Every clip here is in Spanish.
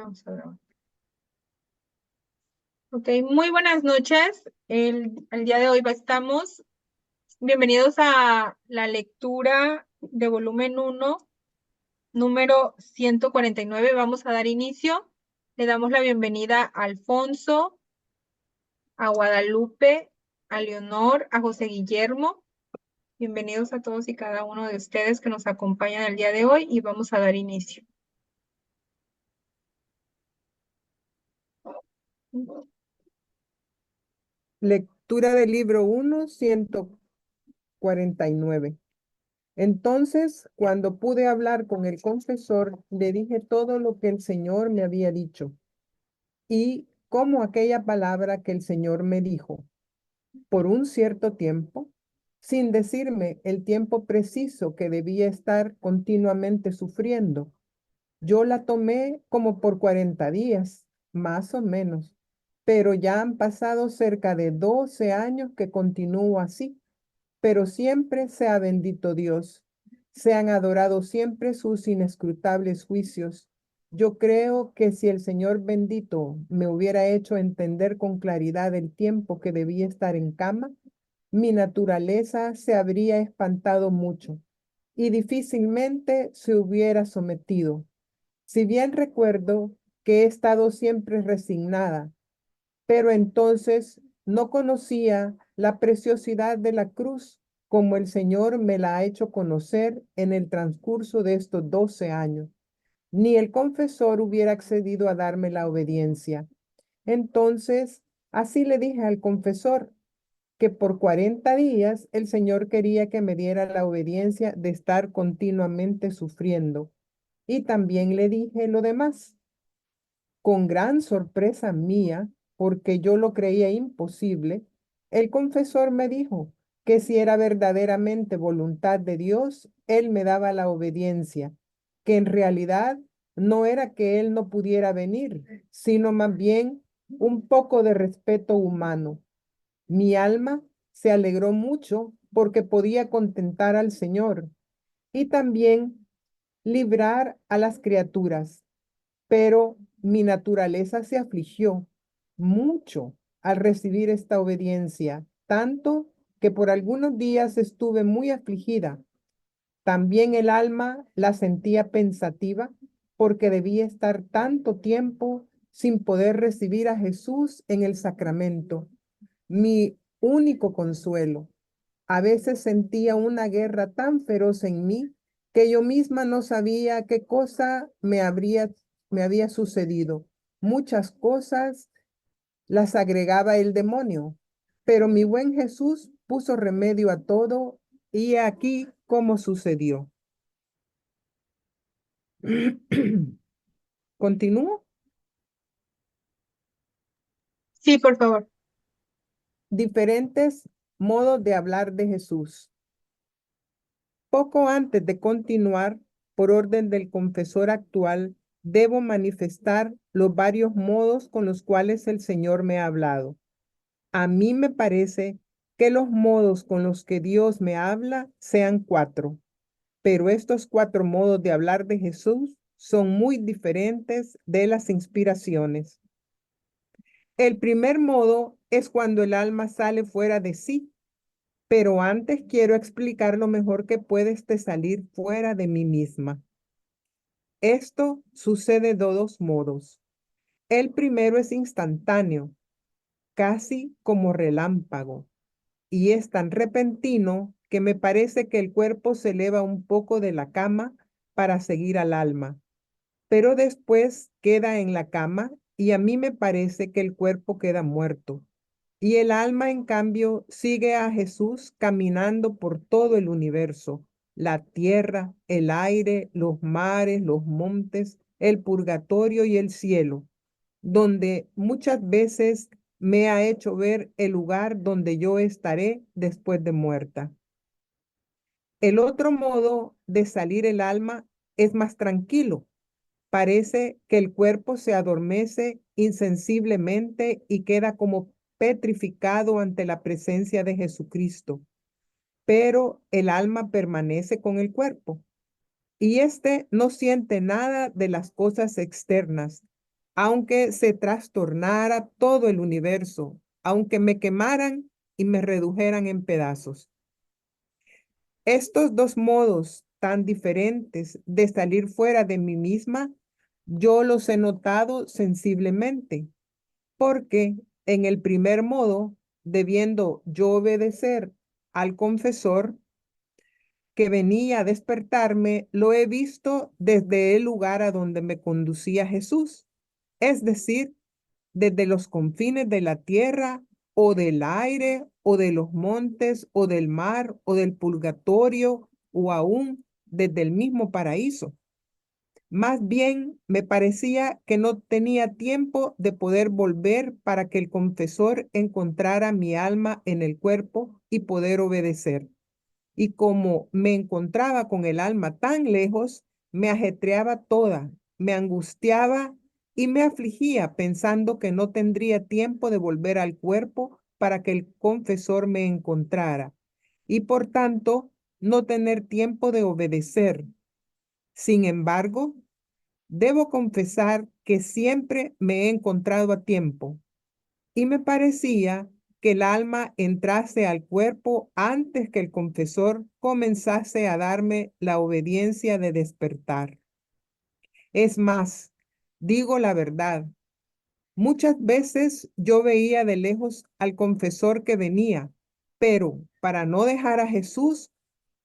Vamos a grabar. Ok, muy buenas noches. El día de hoy estamos. Bienvenidos a la lectura de volumen 1, número 149. Vamos a dar inicio. Le damos la bienvenida a Alfonso, a Guadalupe, a Leonor, a José Guillermo. Bienvenidos a todos y cada uno de ustedes que nos acompañan el día de hoy y vamos a dar inicio. Lectura del libro 1, 149. Entonces, cuando pude hablar con el confesor, le dije todo lo que el Señor me había dicho y cómo aquella palabra que el Señor me dijo por un cierto tiempo, sin decirme el tiempo preciso que debía estar continuamente sufriendo. Yo la tomé como por 40 días, más o menos, pero ya han pasado cerca de 12 años que continúo así, pero siempre sea bendito Dios, sean adorados siempre sus inescrutables juicios. Yo creo que si el Señor bendito me hubiera hecho entender con claridad el tiempo que debía estar en cama, mi naturaleza se habría espantado mucho y difícilmente se hubiera sometido. Si bien recuerdo que he estado siempre resignada, pero entonces no conocía la preciosidad de la cruz como el Señor me la ha hecho conocer en el transcurso de estos 12 años. Ni el confesor hubiera accedido a darme la obediencia. Entonces, así le dije al confesor que por 40 días el Señor quería que me diera la obediencia de estar continuamente sufriendo. Y también le dije lo demás. Con gran sorpresa mía, porque yo lo creía imposible, el confesor me dijo que si era verdaderamente voluntad de Dios, él me daba la obediencia, que en realidad no era que él no pudiera venir, sino más bien un poco de respeto humano. Mi alma se alegró mucho porque podía contentar al Señor y también librar a las criaturas, pero mi naturaleza se afligió mucho al recibir esta obediencia, tanto que por algunos días estuve muy afligida. También el alma la sentía pensativa porque debía estar tanto tiempo sin poder recibir a Jesús en el sacramento. Mi único consuelo. A veces sentía una guerra tan feroz en mí que yo misma no sabía qué cosa me había sucedido. Muchas cosas las agregaba el demonio, pero mi buen Jesús puso remedio a todo y aquí cómo sucedió. Continúo. Sí, por favor. Diferentes modos de hablar de Jesús. Poco antes de continuar, por orden del confesor actual, debo manifestar los varios modos con los cuales el Señor me ha hablado. A mí me parece que los modos con los que Dios me habla sean 4, pero estos 4 modos de hablar de Jesús son muy diferentes de las inspiraciones. El primer modo es cuando el alma sale fuera de sí, pero antes quiero explicar lo mejor que puede salir fuera de mí misma. Esto sucede de 2 modos. El primero es instantáneo, casi como relámpago, y es tan repentino que me parece que el cuerpo se eleva un poco de la cama para seguir al alma, pero después queda en la cama y a mí me parece que el cuerpo queda muerto. Y el alma, en cambio, sigue a Jesús caminando por todo el universo, la tierra, el aire, los mares, los montes, el purgatorio y el cielo, donde muchas veces me ha hecho ver el lugar donde yo estaré después de muerta. El otro modo de salir el alma es más tranquilo. Parece que el cuerpo se adormece insensiblemente y queda como petrificado ante la presencia de Jesucristo, pero el alma permanece con el cuerpo y éste no siente nada de las cosas externas, aunque se trastornara todo el universo, aunque me quemaran y me redujeran en pedazos. Estos dos modos tan diferentes de salir fuera de mí misma, yo los he notado sensiblemente, porque en el primer modo, debiendo yo obedecer al confesor que venía a despertarme, lo he visto desde el lugar a donde me conducía Jesús, es decir, desde los confines de la tierra o del aire o de los montes o del mar o del purgatorio o aún desde el mismo paraíso. Más bien me parecía que no tenía tiempo de poder volver para que el confesor encontrara mi alma en el cuerpo y poder obedecer. Y como me encontraba con el alma tan lejos, me ajetreaba toda, me angustiaba y me afligía pensando que no tendría tiempo de volver al cuerpo para que el confesor me encontrara y por tanto no tener tiempo de obedecer. Sin embargo, debo confesar que siempre me he encontrado a tiempo y me parecía que el alma entrase al cuerpo antes que el confesor comenzase a darme la obediencia de despertar. Es más, digo la verdad, muchas veces yo veía de lejos al confesor que venía, pero para no dejar a Jesús,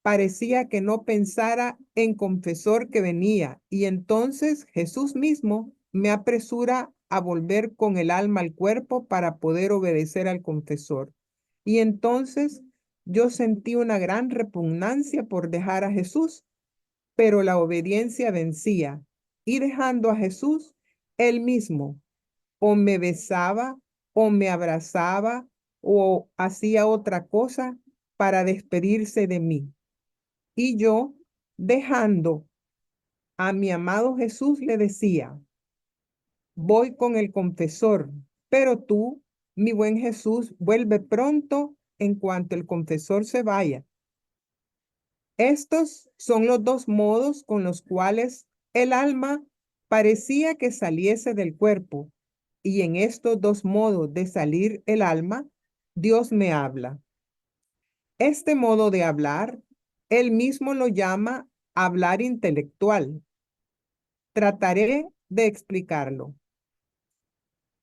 parecía que no pensara en confesor que venía, y entonces Jesús mismo me apresura a volver con el alma al cuerpo para poder obedecer al confesor. Y entonces yo sentí una gran repugnancia por dejar a Jesús, pero la obediencia vencía, y dejando a Jesús, él mismo o me besaba o me abrazaba o hacía otra cosa para despedirse de mí. Y yo, dejando a mi amado Jesús, le decía, voy con el confesor, pero tú, mi buen Jesús, vuelve pronto en cuanto el confesor se vaya. Estos son los dos modos con los cuales el alma parecía que saliese del cuerpo, y en estos dos modos de salir el alma, Dios me habla. Este modo de hablar, él mismo lo llama hablar intelectual. Trataré de explicarlo.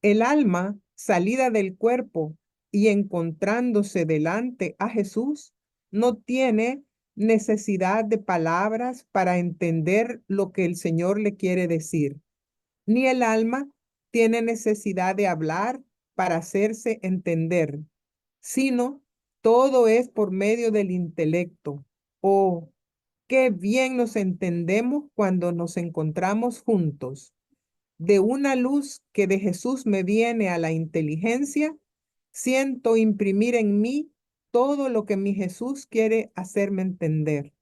El alma, salida del cuerpo y encontrándose delante a Jesús, no tiene necesidad de palabras para entender lo que el Señor le quiere decir, ni el alma tiene necesidad de hablar para hacerse entender, sino todo es por medio del intelecto. Oh, qué bien nos entendemos cuando nos encontramos juntos. De una luz que de Jesús me viene a la inteligencia, siento imprimir en mí todo lo que mi Jesús quiere hacerme entender.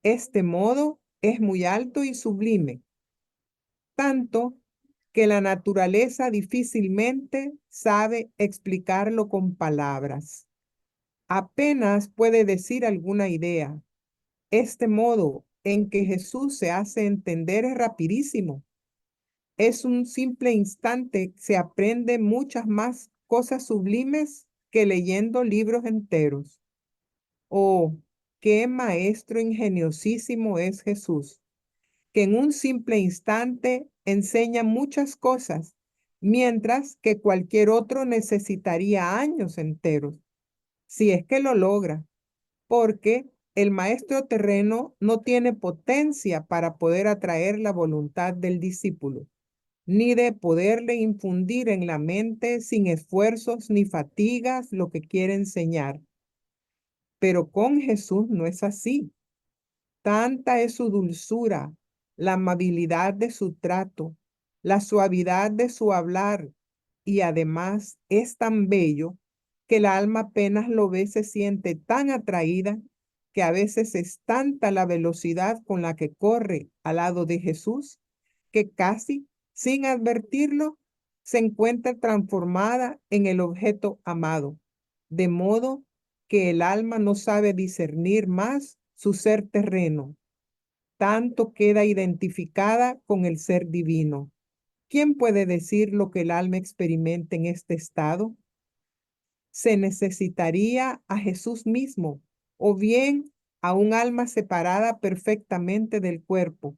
Este modo es muy alto y sublime, tanto que la naturaleza difícilmente sabe explicarlo con palabras. Apenas puede decir alguna idea. Este modo en que Jesús se hace entender es rapidísimo. Es un simple instante, se aprende muchas más cosas sublimes que leyendo libros enteros. Oh, qué maestro ingeniosísimo es Jesús, que en un simple instante enseña muchas cosas, mientras que cualquier otro necesitaría años enteros, si es que lo logra, porque el maestro terreno no tiene potencia para poder atraer la voluntad del discípulo ni de poderle infundir en la mente sin esfuerzos ni fatigas lo que quiere enseñar. Pero con Jesús no es así. Tanta es su dulzura, la amabilidad de su trato, la suavidad de su hablar, y además es tan bello que el alma apenas lo ve se siente tan atraída que a veces es tanta la velocidad con la que corre al lado de Jesús que casi sin advertirlo se encuentra transformada en el objeto amado, de modo que el alma no sabe discernir más su ser terreno, tanto queda identificada con el ser divino. ¿quién puede decir lo que el alma experimenta en este estado? Se necesitaría a Jesús mismo, o bien a un alma separada perfectamente del cuerpo,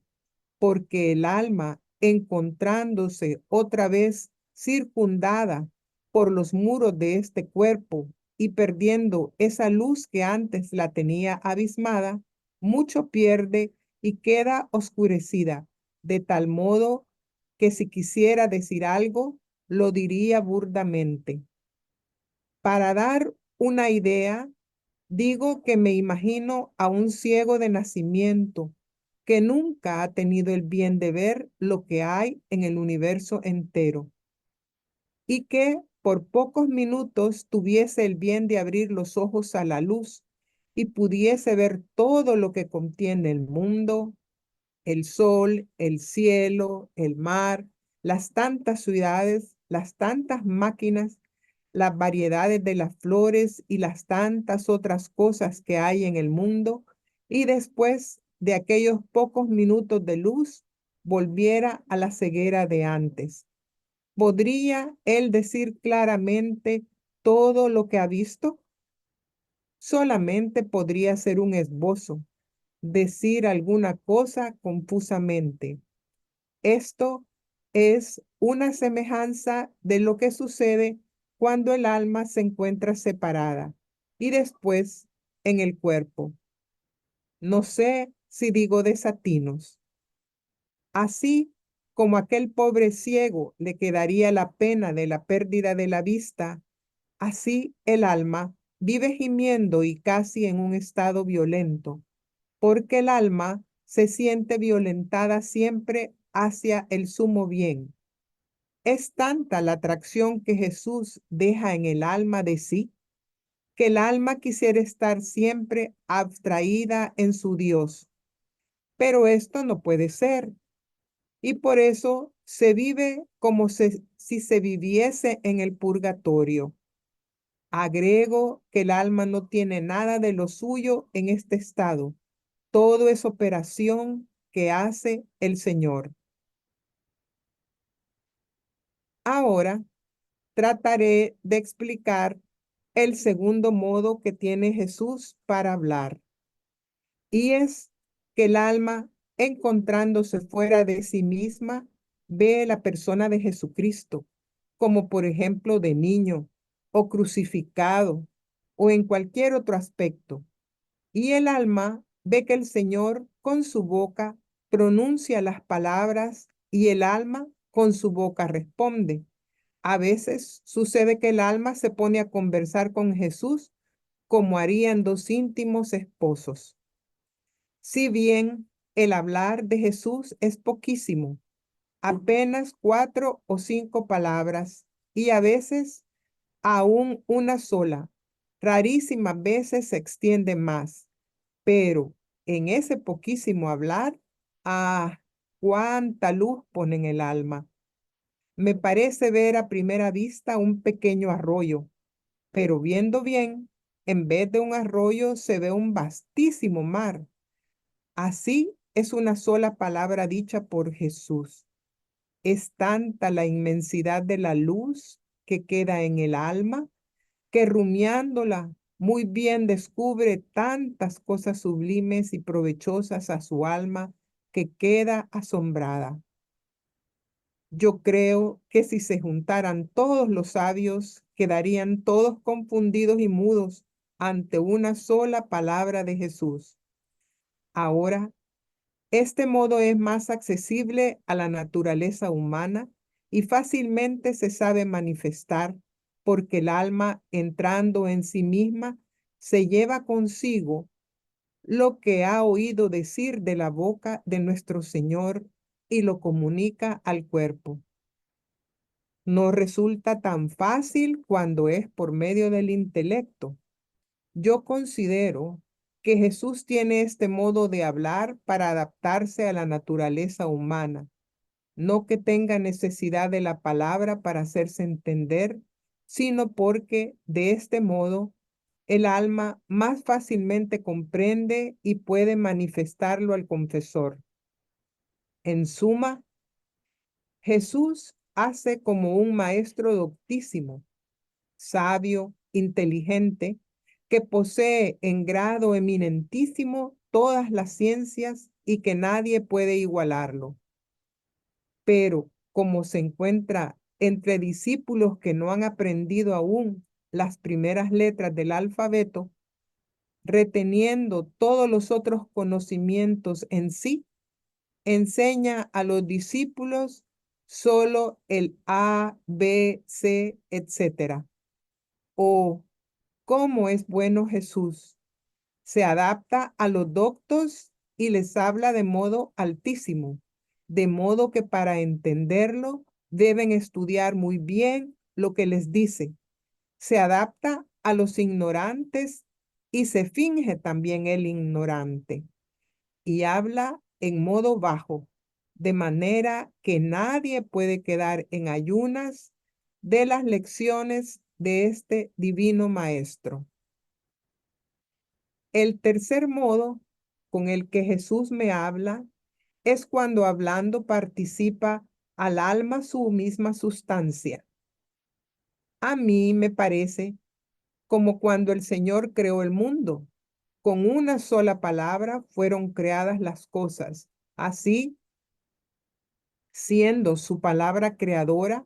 porque el alma, encontrándose otra vez circundada por los muros de este cuerpo y perdiendo esa luz que antes la tenía abismada, mucho pierde y queda oscurecida, de tal modo que si quisiera decir algo, lo diría burdamente. Para dar una idea, digo que me imagino a un ciego de nacimiento que nunca ha tenido el bien de ver lo que hay en el universo entero y que por pocos minutos tuviese el bien de abrir los ojos a la luz y pudiese ver todo lo que contiene el mundo, el sol, el cielo, el mar, las tantas ciudades, las tantas máquinas, las variedades de las flores y las tantas otras cosas que hay en el mundo, y después de aquellos pocos minutos de luz, volviera a la ceguera de antes. ¿Podría él decir claramente todo lo que ha visto? Solamente podría ser un esbozo, decir alguna cosa confusamente. Esto es una semejanza de lo que sucede cuando el alma se encuentra separada y después en el cuerpo. No sé si digo desatinos. Así como aquel pobre ciego le quedaría la pena de la pérdida de la vista, así el alma vive gimiendo y casi en un estado violento, porque el alma se siente violentada siempre hacia el sumo bien. Es tanta la atracción que Jesús deja en el alma de sí, que el alma quisiera estar siempre abstraída en su Dios. Pero esto no puede ser, y por eso se vive como si se viviese en el purgatorio. Agrego que el alma no tiene nada de lo suyo en este estado. Todo es operación que hace el Señor. Ahora trataré de explicar el segundo modo que tiene Jesús para hablar, y es que el alma, encontrándose fuera de sí misma, ve la persona de Jesucristo, como por ejemplo de niño o crucificado o en cualquier otro aspecto. Y el alma ve que el Señor con su boca pronuncia las palabras y el alma con su boca responde. A veces sucede que el alma se pone a conversar con Jesús como harían dos íntimos esposos. Si bien el hablar de Jesús es poquísimo, apenas 4 o 5 palabras, y a veces aún una sola, rarísimas veces se extiende más, pero en ese poquísimo hablar, ¡ah! ¡Cuánta luz pone en el alma! Me parece ver a primera vista un pequeño arroyo, pero viendo bien, en vez de un arroyo se ve un vastísimo mar. Así es una sola palabra dicha por Jesús. Es tanta la inmensidad de la luz que queda en el alma, que rumiándola muy bien descubre tantas cosas sublimes y provechosas a su alma que queda asombrada. Yo creo que si se juntaran todos los sabios, quedarían todos confundidos y mudos ante una sola palabra de Jesús. Ahora, este modo es más accesible a la naturaleza humana y fácilmente se sabe manifestar porque el alma, entrando en sí misma, se lleva consigo lo que ha oído decir de la boca de nuestro Señor y lo comunica al cuerpo. No resulta tan fácil cuando es por medio del intelecto. Yo considero que Jesús tiene este modo de hablar para adaptarse a la naturaleza humana, no que tenga necesidad de la palabra para hacerse entender, sino porque de este modo el alma más fácilmente comprende y puede manifestarlo al confesor. En suma, Jesús hace como un maestro doctísimo, sabio, inteligente, que posee en grado eminentísimo todas las ciencias y que nadie puede igualarlo. Pero como se encuentra entre discípulos que no han aprendido aún las primeras letras del alfabeto, reteniendo todos los otros conocimientos en sí, enseña a los discípulos solo el A, B, C, etcétera. Oh, cómo es bueno Jesús. Se adapta a los doctos y les habla de modo altísimo, de modo que para entenderlo deben estudiar muy bien lo que les dice. Se adapta a los ignorantes y se finge también el ignorante y habla en modo bajo, de manera que nadie puede quedar en ayunas de las lecciones de este divino maestro. El tercer modo con el que Jesús me habla es cuando hablando participa al alma su misma sustancia. A mí me parece como cuando el Señor creó el mundo. Con una sola palabra fueron creadas las cosas. Así, siendo su palabra creadora,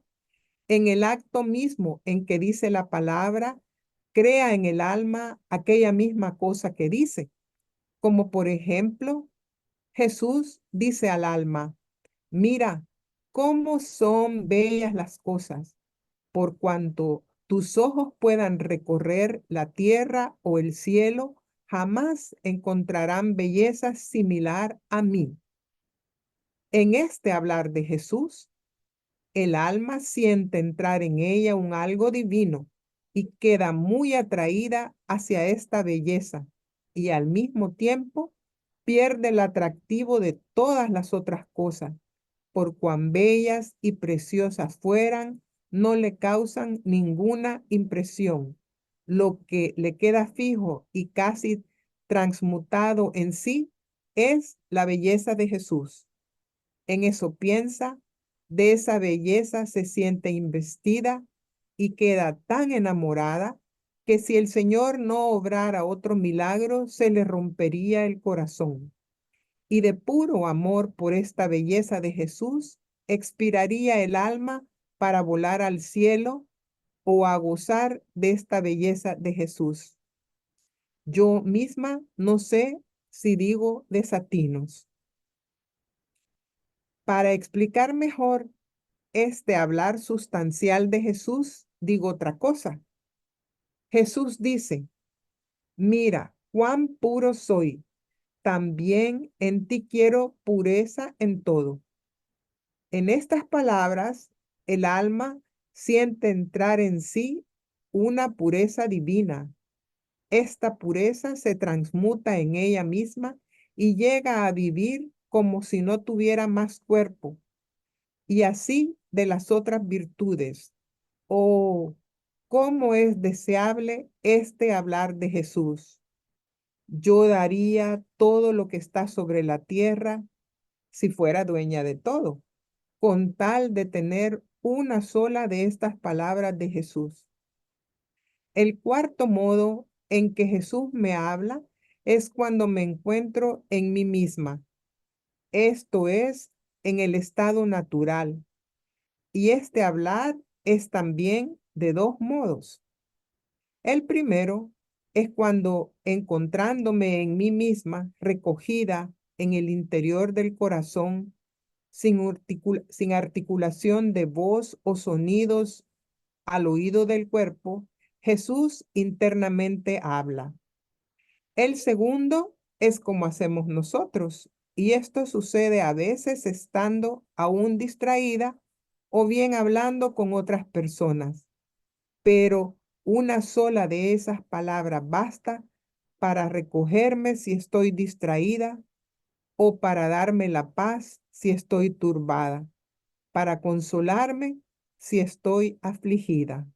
en el acto mismo en que dice la palabra, crea en el alma aquella misma cosa que dice. Como por ejemplo, Jesús dice al alma, mira cómo son bellas las cosas, por cuanto tus ojos puedan recorrer la tierra o el cielo, jamás encontrarán belleza similar a mí. En este hablar de Jesús, el alma siente entrar en ella un algo divino y queda muy atraída hacia esta belleza y al mismo tiempo pierde el atractivo de todas las otras cosas, por cuán bellas y preciosas fueran, no le causan ninguna impresión. Lo que le queda fijo y casi transmutado en sí es la belleza de Jesús. En eso piensa, de esa belleza se siente investida y queda tan enamorada que si el Señor no obrara otro milagro, se le rompería el corazón. Y de puro amor por esta belleza de Jesús, expiraría el alma para volar al cielo o a gozar de esta belleza de Jesús. Yo misma no sé si digo desatinos. Para explicar mejor este hablar sustancial de Jesús, digo otra cosa. Jesús dice, mira, cuán puro soy, también en ti quiero pureza en todo. En estas palabras, el alma siente entrar en sí una pureza divina. Esta pureza se transmuta en ella misma y llega a vivir como si no tuviera más cuerpo, y así de las otras virtudes. Oh, cómo es deseable este hablar de Jesús. Yo daría todo lo que está sobre la tierra si fuera dueña de todo, con tal de tener una sola de estas palabras de Jesús. El cuarto modo en que Jesús me habla es cuando me encuentro en mí misma, esto es, en el estado natural. Y este hablar es también de dos modos. El primero es cuando encontrándome en mí misma, recogida en el interior del corazón, sin articulación de voz o sonidos al oído del cuerpo, Jesús internamente habla. El segundo es como hacemos nosotros, y esto sucede a veces estando aún distraída o bien hablando con otras personas, pero una sola de esas palabras basta para recogerme si estoy distraída o para darme la paz si estoy turbada, para consolarme si estoy afligida.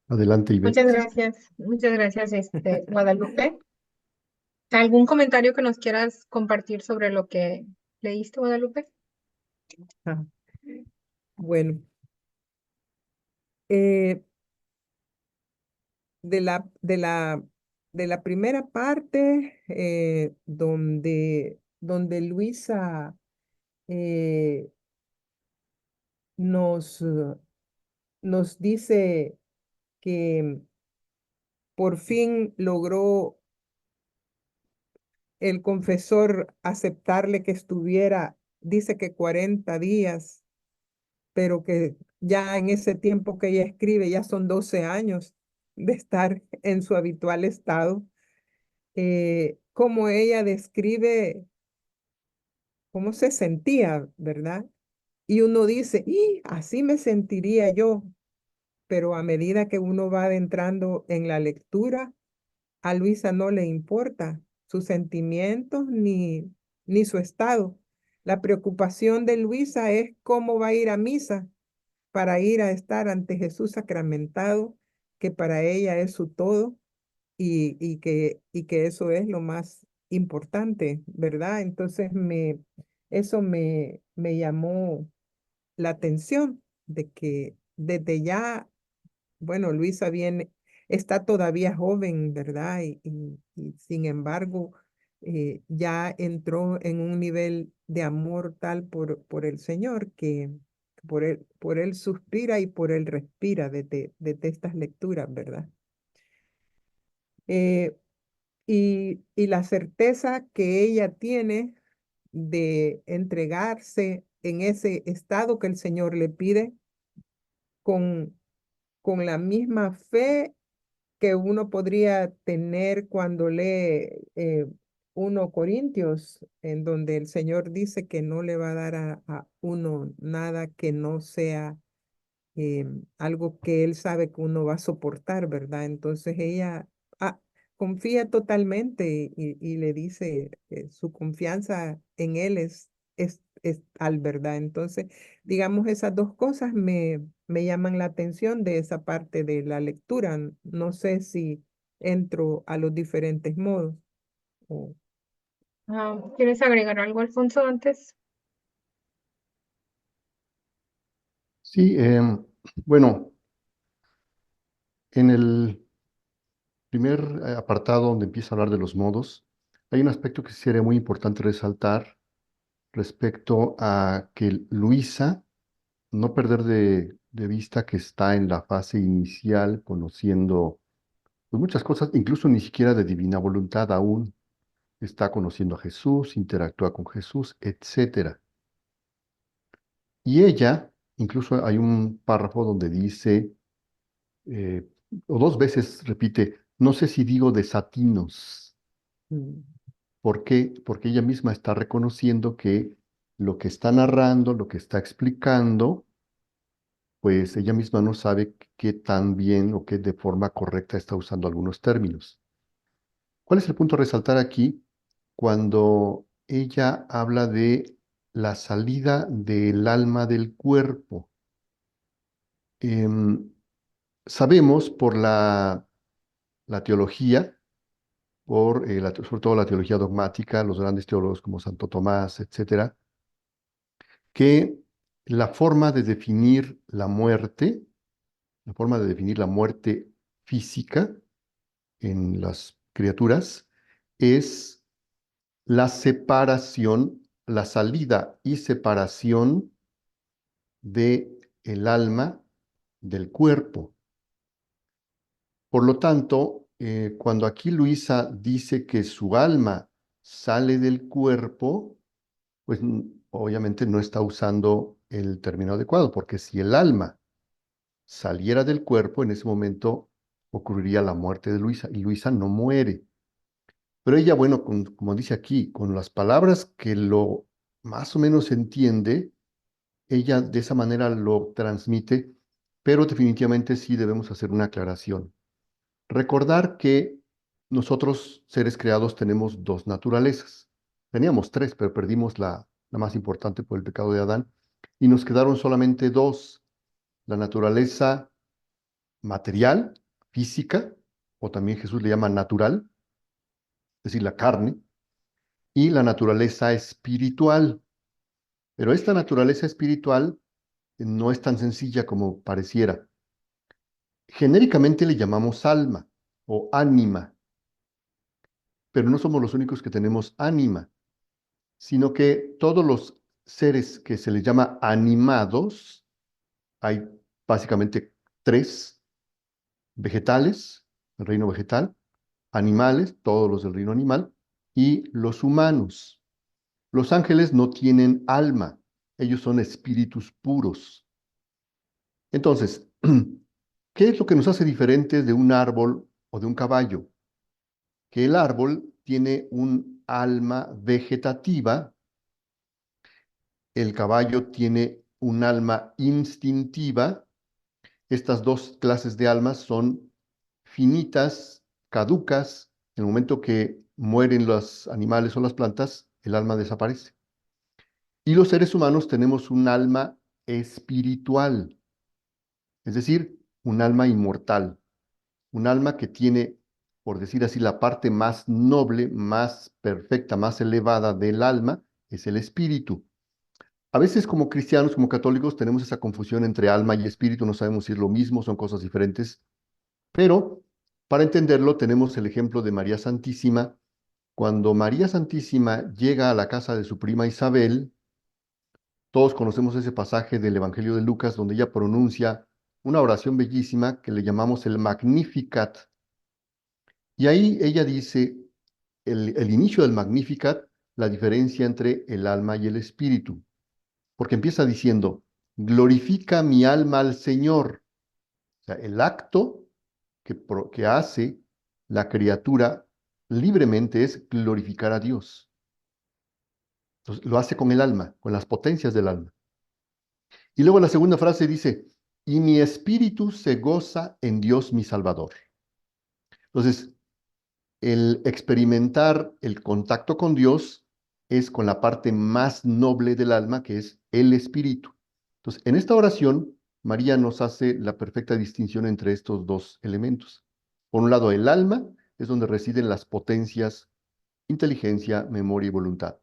Adelante, Ivette. Muchas gracias, Guadalupe. ¿Algún comentario que nos quieras compartir sobre lo que leíste, Guadalupe? Ah, bueno, eh, de la, de la, de la primera parte, donde Luisa eh, nos, nos dice que por fin logró el confesor aceptarle que estuviera, dice que 40 días, pero que ya en ese tiempo que ella escribe, ya son 12 años de estar en su habitual estado. Como ella describe cómo se sentía, ¿verdad? Y uno dice, y así me sentiría yo, pero a medida que uno va adentrando en la lectura, a Luisa no le importa sus sentimientos ni su estado. La preocupación de Luisa es cómo va a ir a misa para ir a estar ante Jesús sacramentado, que para ella es su todo y que eso es lo más importante, ¿verdad? Entonces eso me llamó la atención de que desde ya, bueno, Luisa viene, está todavía joven, ¿verdad? Y sin embargo, ya entró en un nivel de amor tal por el Señor que por él suspira y por él respira desde estas lecturas, ¿verdad? Eh, y la certeza que ella tiene de entregarse en ese estado que el Señor le pide con, con la misma fe que uno podría tener cuando lee 1 Corintios, en donde el Señor dice que no le va a dar a uno nada que no sea algo que él sabe que uno va a soportar, ¿verdad? Entonces ella confía totalmente y le dice su confianza en él es tal, ¿verdad? Entonces, digamos, esas dos cosas me llaman la atención de esa parte de la lectura. No sé si entro a los diferentes modos. o- ¿Quieres agregar algo, Alfonso, antes? Sí, bueno, en el primer apartado donde empieza a hablar de los modos, hay un aspecto que sería muy importante resaltar respecto a que Luisa, no perder de vista que está en la fase inicial, conociendo pues, muchas cosas, incluso ni siquiera de divina voluntad aún, está conociendo a Jesús, interactúa con Jesús, etcétera. Y ella, incluso hay un párrafo donde dice, eh, o dos veces repite, no sé si digo desatinos. Mm, ¿Por qué? Porque ella misma está reconociendo que lo que está narrando, lo que está explicando, pues ella misma no sabe qué tan bien o qué de forma correcta está usando algunos términos. ¿Cuál es el punto a resaltar aquí? Cuando ella habla de la salida del alma del cuerpo. Em, Sabemos por la teología, sobre todo la teología dogmática, los grandes teólogos como Santo Tomás, etcétera, que la forma de definir la muerte, la forma de definir la muerte física en las criaturas, es la separación, la salida y separación de el alma del cuerpo. Por lo tanto, cuando aquí Luisa dice que su alma sale del cuerpo, pues obviamente no está usando el término adecuado, porque si el alma saliera del cuerpo, en ese momento ocurriría la muerte de Luisa, y Luisa no muere. Pero ella, bueno, como dice aquí, con las palabras que lo más o menos entiende, ella de esa manera lo transmite, pero definitivamente sí debemos hacer una aclaración. Recordar que nosotros, seres creados, tenemos dos naturalezas. Teníamos tres, pero perdimos la más importante por el pecado de Adán, y nos quedaron solamente dos, la naturaleza material, física, o también Jesús le llama natural, es decir, la carne, y la naturaleza espiritual. Pero esta naturaleza espiritual no es tan sencilla como pareciera. Genéricamente le llamamos alma o ánima, pero no somos los únicos que tenemos ánima, sino que todos los seres que se les llama animados, hay básicamente tres: vegetales, el reino vegetal; animales, todos los del reino animal; y los humanos. Los ángeles no tienen alma, ellos son espíritus puros. Entonces, ¿qué es lo que nos hace diferentes de un árbol o de un caballo? Que el árbol tiene un alma vegetativa, el caballo tiene un alma instintiva. Estas dos clases de almas son finitas, caducas. En el momento que mueren los animales o las plantas, el alma desaparece. Y los seres humanos tenemos un alma espiritual, es decir, un alma inmortal, un alma que tiene, por decir así, la parte más noble, más perfecta, más elevada del alma, es el espíritu. A veces como cristianos, como católicos, tenemos esa confusión entre alma y espíritu, no sabemos si es lo mismo, son cosas diferentes, pero para entenderlo tenemos el ejemplo de María Santísima. Cuando María Santísima llega a la casa de su prima Isabel, todos conocemos ese pasaje del Evangelio de Lucas donde ella pronuncia una oración bellísima que le llamamos el Magnificat. Y ahí ella dice, el inicio del Magnificat, la diferencia entre el alma y el espíritu. Porque empieza diciendo, glorifica mi alma al Señor. O sea, el acto que hace la criatura libremente es glorificar a Dios. Entonces, lo hace con el alma, con las potencias del alma. Y luego la segunda frase dice, y mi espíritu se goza en Dios mi Salvador. Entonces, el experimentar el contacto con Dios es con la parte más noble del alma, que es el espíritu. Entonces, en esta oración, María nos hace la perfecta distinción entre estos dos elementos. Por un lado, el alma es donde residen las potencias, inteligencia, memoria y voluntad.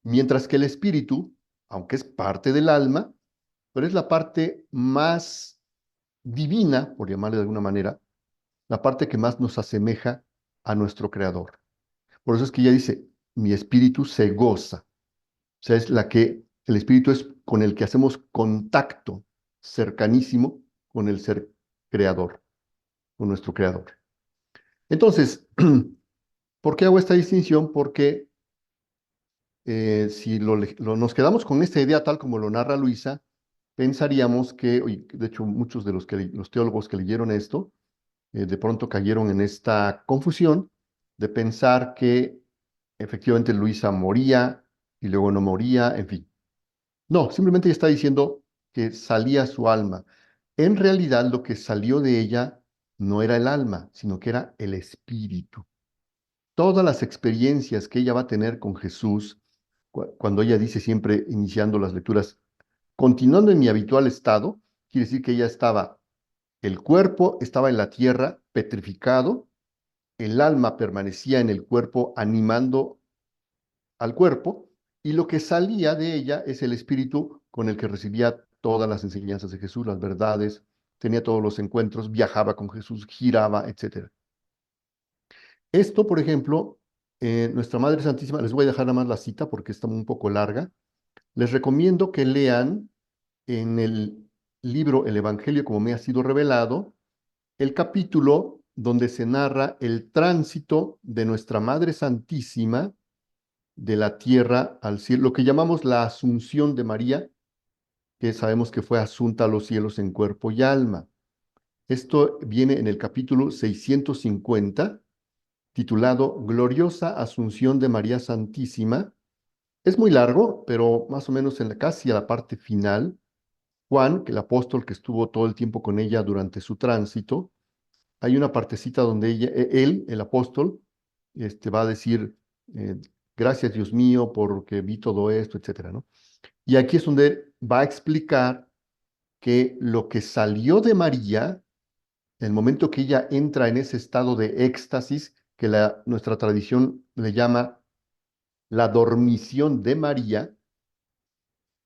Mientras que el espíritu, aunque es parte del alma, pero es la parte más divina, por llamarle de alguna manera, la parte que más nos asemeja a nuestro Creador. Por eso es que ella dice, mi espíritu se goza. O sea, el espíritu es con el que hacemos contacto cercanísimo con el ser creador, con nuestro Creador. Entonces, ¿por qué hago esta distinción? Porque si nos quedamos con esta idea tal como lo narra Luisa, pensaríamos que, de hecho, muchos de los teólogos que leyeron esto, de pronto cayeron en esta confusión de pensar que efectivamente Luisa moría y luego no moría, en fin. No, simplemente está diciendo que salía su alma. En realidad, lo que salió de ella no era el alma, sino que era el espíritu. Todas las experiencias que ella va a tener con Jesús, cuando ella dice siempre, iniciando las lecturas, continuando en mi habitual estado, quiere decir que ella el cuerpo estaba en la tierra petrificado, el alma permanecía en el cuerpo animando al cuerpo, y lo que salía de ella es el espíritu con el que recibía todas las enseñanzas de Jesús, las verdades, tenía todos los encuentros, viajaba con Jesús, giraba, etc. Esto, por ejemplo, nuestra Madre Santísima, les voy a dejar nada más la cita porque está un poco larga, les recomiendo que lean en el libro El Evangelio como me ha sido revelado, el capítulo donde se narra el tránsito de nuestra Madre Santísima de la tierra al cielo, lo que llamamos la Asunción de María, que sabemos que fue asunta a los cielos en cuerpo y alma. Esto viene en el capítulo 650, titulado Gloriosa Asunción de María Santísima. Es muy largo, pero más o menos casi a la parte final, Juan, que el apóstol que estuvo todo el tiempo con ella durante su tránsito, hay una partecita donde él, el apóstol, va a decir, gracias Dios mío porque vi todo esto, etcétera, ¿no? Y aquí es donde va a explicar que lo que salió de María el momento que ella entra en ese estado de éxtasis, que nuestra tradición le llama la dormición de María,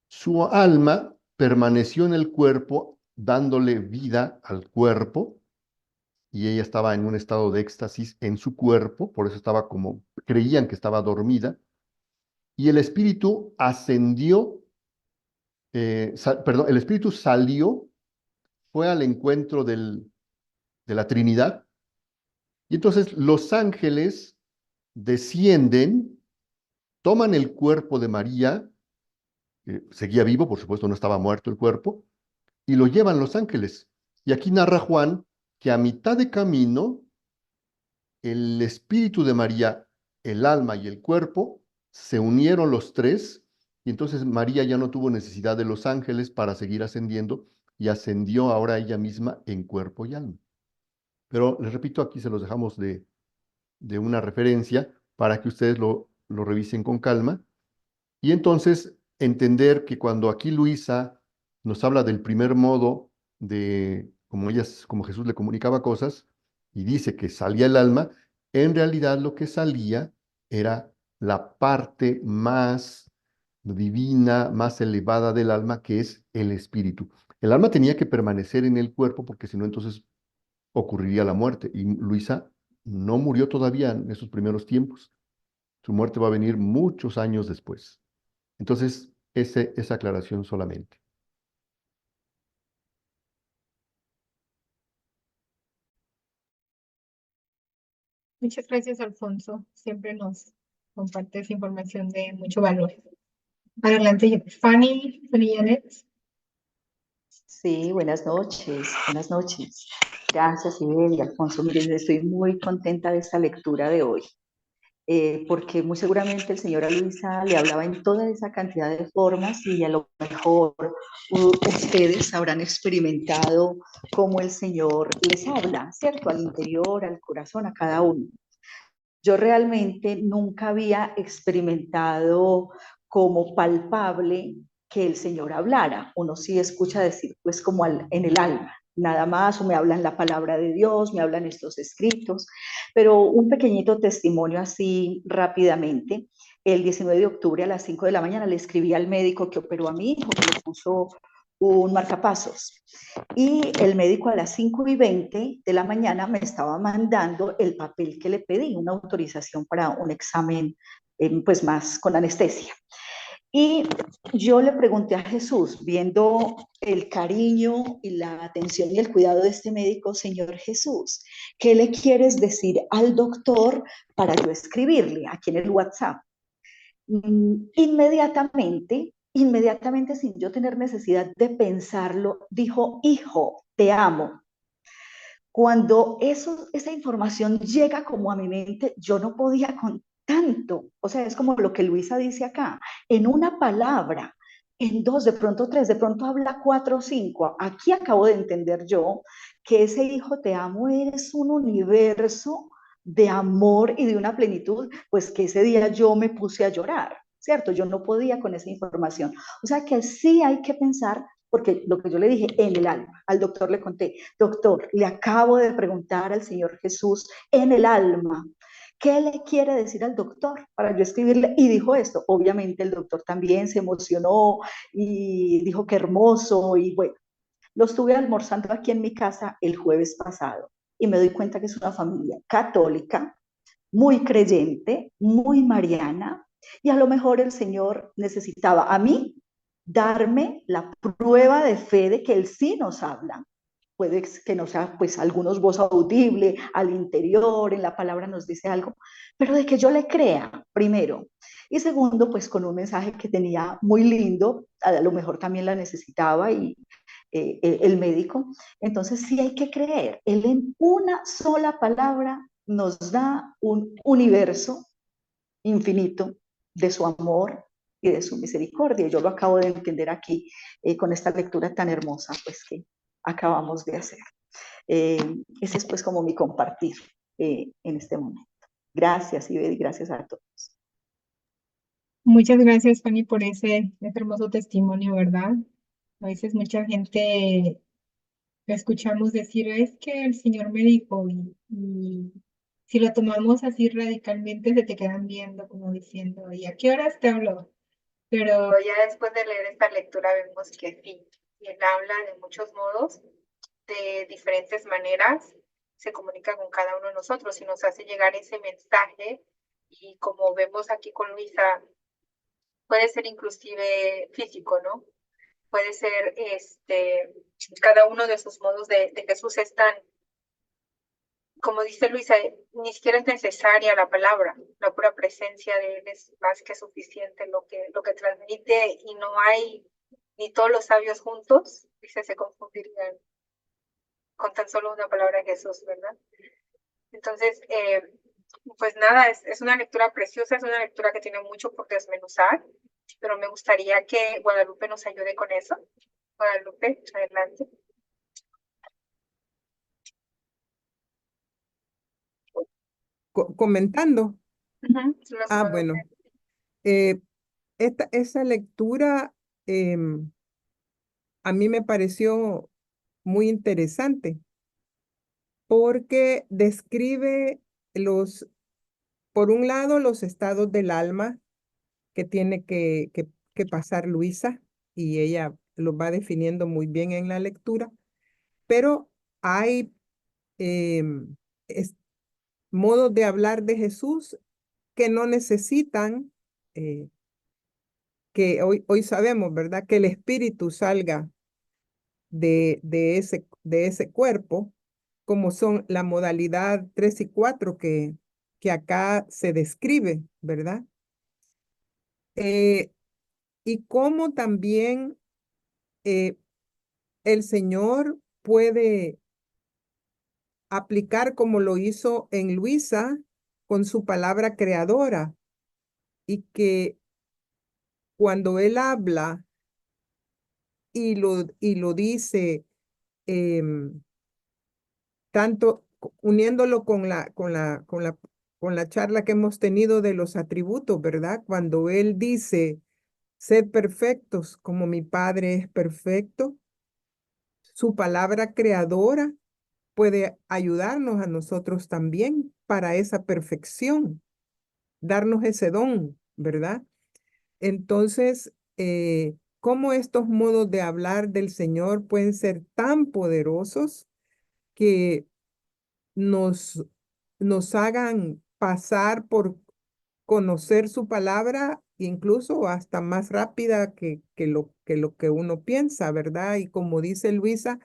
su alma permaneció en el cuerpo, dándole vida al cuerpo, y ella estaba en un estado de éxtasis en su cuerpo, por eso estaba como, creían que estaba dormida, y el espíritu ascendió, perdón, el espíritu salió, fue al encuentro de la Trinidad, y entonces los ángeles descienden, toman el cuerpo de María, seguía vivo, por supuesto no estaba muerto el cuerpo, y lo llevan los ángeles. Y aquí narra Juan que a mitad de camino, el espíritu de María, el alma y el cuerpo, se unieron los tres, y entonces María ya no tuvo necesidad de los ángeles para seguir ascendiendo, y ascendió ahora ella misma en cuerpo y alma. Pero les repito, aquí se los dejamos de una referencia para que ustedes lo revisen con calma. Y entonces entender que cuando aquí Luisa nos habla del primer modo de como Jesús le comunicaba cosas y dice que salía el alma, en realidad lo que salía era la parte más divina, más elevada del alma, que es el espíritu. El alma tenía que permanecer en el cuerpo porque si no, entonces ocurriría la muerte. Y Luisa no murió todavía en esos primeros tiempos. Su muerte va a venir muchos años después. Entonces, esa aclaración solamente. Muchas gracias, Alfonso. Siempre nos compartes información de mucho valor. Adelante, Fanny Janet. Sí, buenas noches, buenas noches. Gracias, Iberia, Alfonso. Miren, estoy muy contenta de esta lectura de hoy, porque muy seguramente el Señor a Luisa le hablaba en toda esa cantidad de formas y a lo mejor ustedes habrán experimentado cómo el Señor les habla, ¿cierto? Al interior, al corazón, a cada uno. Yo realmente nunca había experimentado como palpable que el Señor hablara. Uno sí escucha decir, pues como en el alma, nada más, o me hablan la palabra de Dios, me hablan estos escritos, pero un pequeñito testimonio así rápidamente. El 19 de octubre a las 5 de la mañana le escribí al médico que operó a mi hijo, que le puso un marcapasos. Y el médico a las 5:20 de la mañana me estaba mandando el papel que le pedí, una autorización para un examen, pues más con anestesia. Y yo le pregunté a Jesús, viendo el cariño y la atención y el cuidado de este médico, Señor Jesús, ¿qué le quieres decir al doctor para yo escribirle aquí en el WhatsApp? Inmediatamente, sin yo tener necesidad de pensarlo, dijo, hijo, te amo. Cuando esa información llega como a mi mente, yo no podía con tanto. O sea, es como lo que Luisa dice acá, en una palabra, en dos, de pronto tres, de pronto habla cuatro o cinco. Aquí acabo de entender yo que ese hijo te amo es un universo de amor y de una plenitud, pues que ese día yo me puse a llorar, ¿cierto? Yo no podía con esa información. O sea que sí hay que pensar, porque lo que yo le dije en el alma, al doctor le conté, doctor, le acabo de preguntar al Señor Jesús en el alma, ¿qué le quiere decir al doctor para yo escribirle? Y dijo esto. Obviamente el doctor también se emocionó y dijo que hermoso y bueno, lo estuve almorzando aquí en mi casa el jueves pasado y me doy cuenta que es una familia católica, muy creyente, muy mariana, y a lo mejor el Señor necesitaba a mí darme la prueba de fe de que Él sí nos habla. Puede que no sea, pues, algunos voz audible, al interior, en la palabra nos dice algo, pero de que yo le crea, primero. Y segundo, pues, con un mensaje que tenía muy lindo, a lo mejor también la necesitaba y el médico. Entonces, sí hay que creer. Él en una sola palabra nos da un universo infinito de su amor y de su misericordia. Yo lo acabo de entender aquí con esta lectura tan hermosa pues que acabamos de hacer. Ese es pues como mi compartir en este momento. Gracias, Iber, y gracias a todos. Muchas gracias, Fanny, por ese hermoso testimonio, ¿verdad? A veces mucha gente escuchamos decir, es que el Señor me dijo, y si lo tomamos así radicalmente, se te quedan viendo como diciendo, ¿y a qué horas te habló? Pero ya después de leer esta lectura vemos que sí, y él habla de muchos modos, de diferentes maneras, se comunica con cada uno de nosotros y nos hace llegar ese mensaje. Y como vemos aquí con Luisa, puede ser inclusive físico, ¿no? Puede ser cada uno de esos modos de Jesús es tan, como dice Luisa, ni siquiera es necesaria la palabra, la pura presencia de él es más que suficiente lo que transmite, y no hay ni todos los sabios juntos, dice, se confundirían con tan solo una palabra de Jesús, ¿verdad? Entonces, pues nada, es una lectura preciosa, es una lectura que tiene mucho por desmenuzar, pero me gustaría que Guadalupe nos ayude con eso. Guadalupe, adelante. Comentando. Los Bueno, esa lectura a mí me pareció muy interesante porque describe por un lado, los estados del alma que tiene que pasar Luisa, y ella los va definiendo muy bien en la lectura, pero hay em, es- modos de hablar de Jesús que no necesitan que hoy sabemos, ¿verdad? Que el espíritu salga de ese cuerpo, como son la modalidad 3 y 4 que acá se describe, ¿verdad? Eh, y cómo también eh, el Señor puede aplicar como lo hizo en Luisa con su palabra creadora, y que cuando Él habla y lo dice, em, tanto uniéndolo con la charla que hemos tenido de los atributos, ¿verdad? Cuando Él dice, sed perfectos como mi Padre es perfecto, su palabra creadora puede ayudarnos a nosotros también para esa perfección, darnos ese don, ¿verdad? Entonces, cómo estos modos de hablar del Señor pueden ser tan poderosos que nos, nos hagan pasar por conocer su palabra, incluso hasta más rápida que lo que uno piensa, ¿verdad? Y como dice Luisa,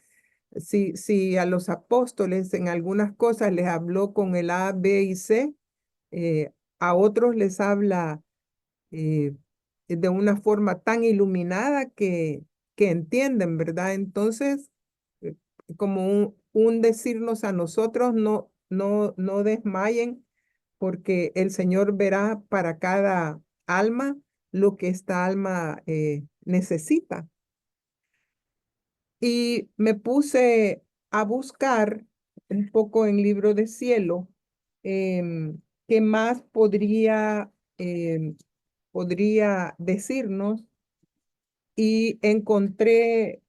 si a los apóstoles en algunas cosas les habló con el A, B y C, a otros les habla de una forma tan iluminada que entienden, ¿verdad? Entonces, eh, como un decirnos a nosotros, no desmayen, porque el Señor verá para cada alma lo que esta alma necesita. Y me puse a buscar un poco en Libro de Cielo, qué más podría decirnos, y encontré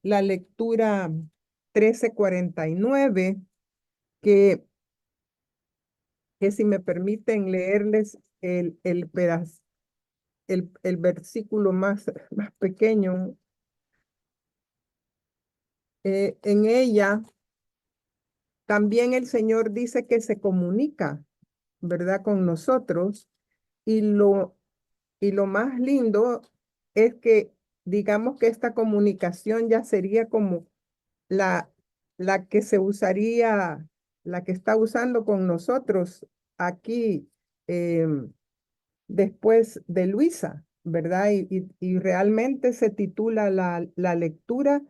la lectura 1349, que, que si me permiten leerles el versículo más pequeño. En ella también el Señor dice que se comunica, ¿verdad? Con nosotros, y y lo más lindo es que digamos que esta comunicación ya sería como la, la que se usaría, la que está usando con nosotros aquí, después de Luisa, ¿verdad? Y realmente se titula la lectura,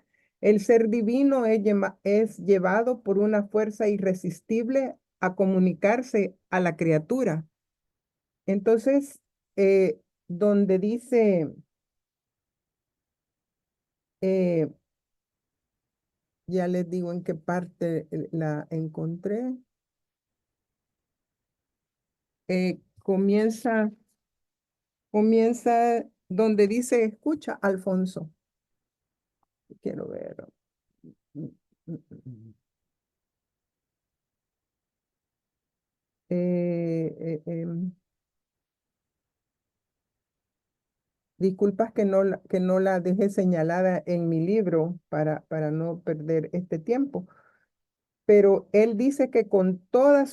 El ser divino es llevado por una fuerza irresistible a comunicarse a la criatura. Entonces, donde dice, eh, ya les digo en qué parte la encontré, comienza, comienza donde dice, escucha, Alfonso. Quiero ver. Eh, eh, em, Disculpas que no la dejé señalada en mi libro para no perder este tiempo, pero él dice que con toda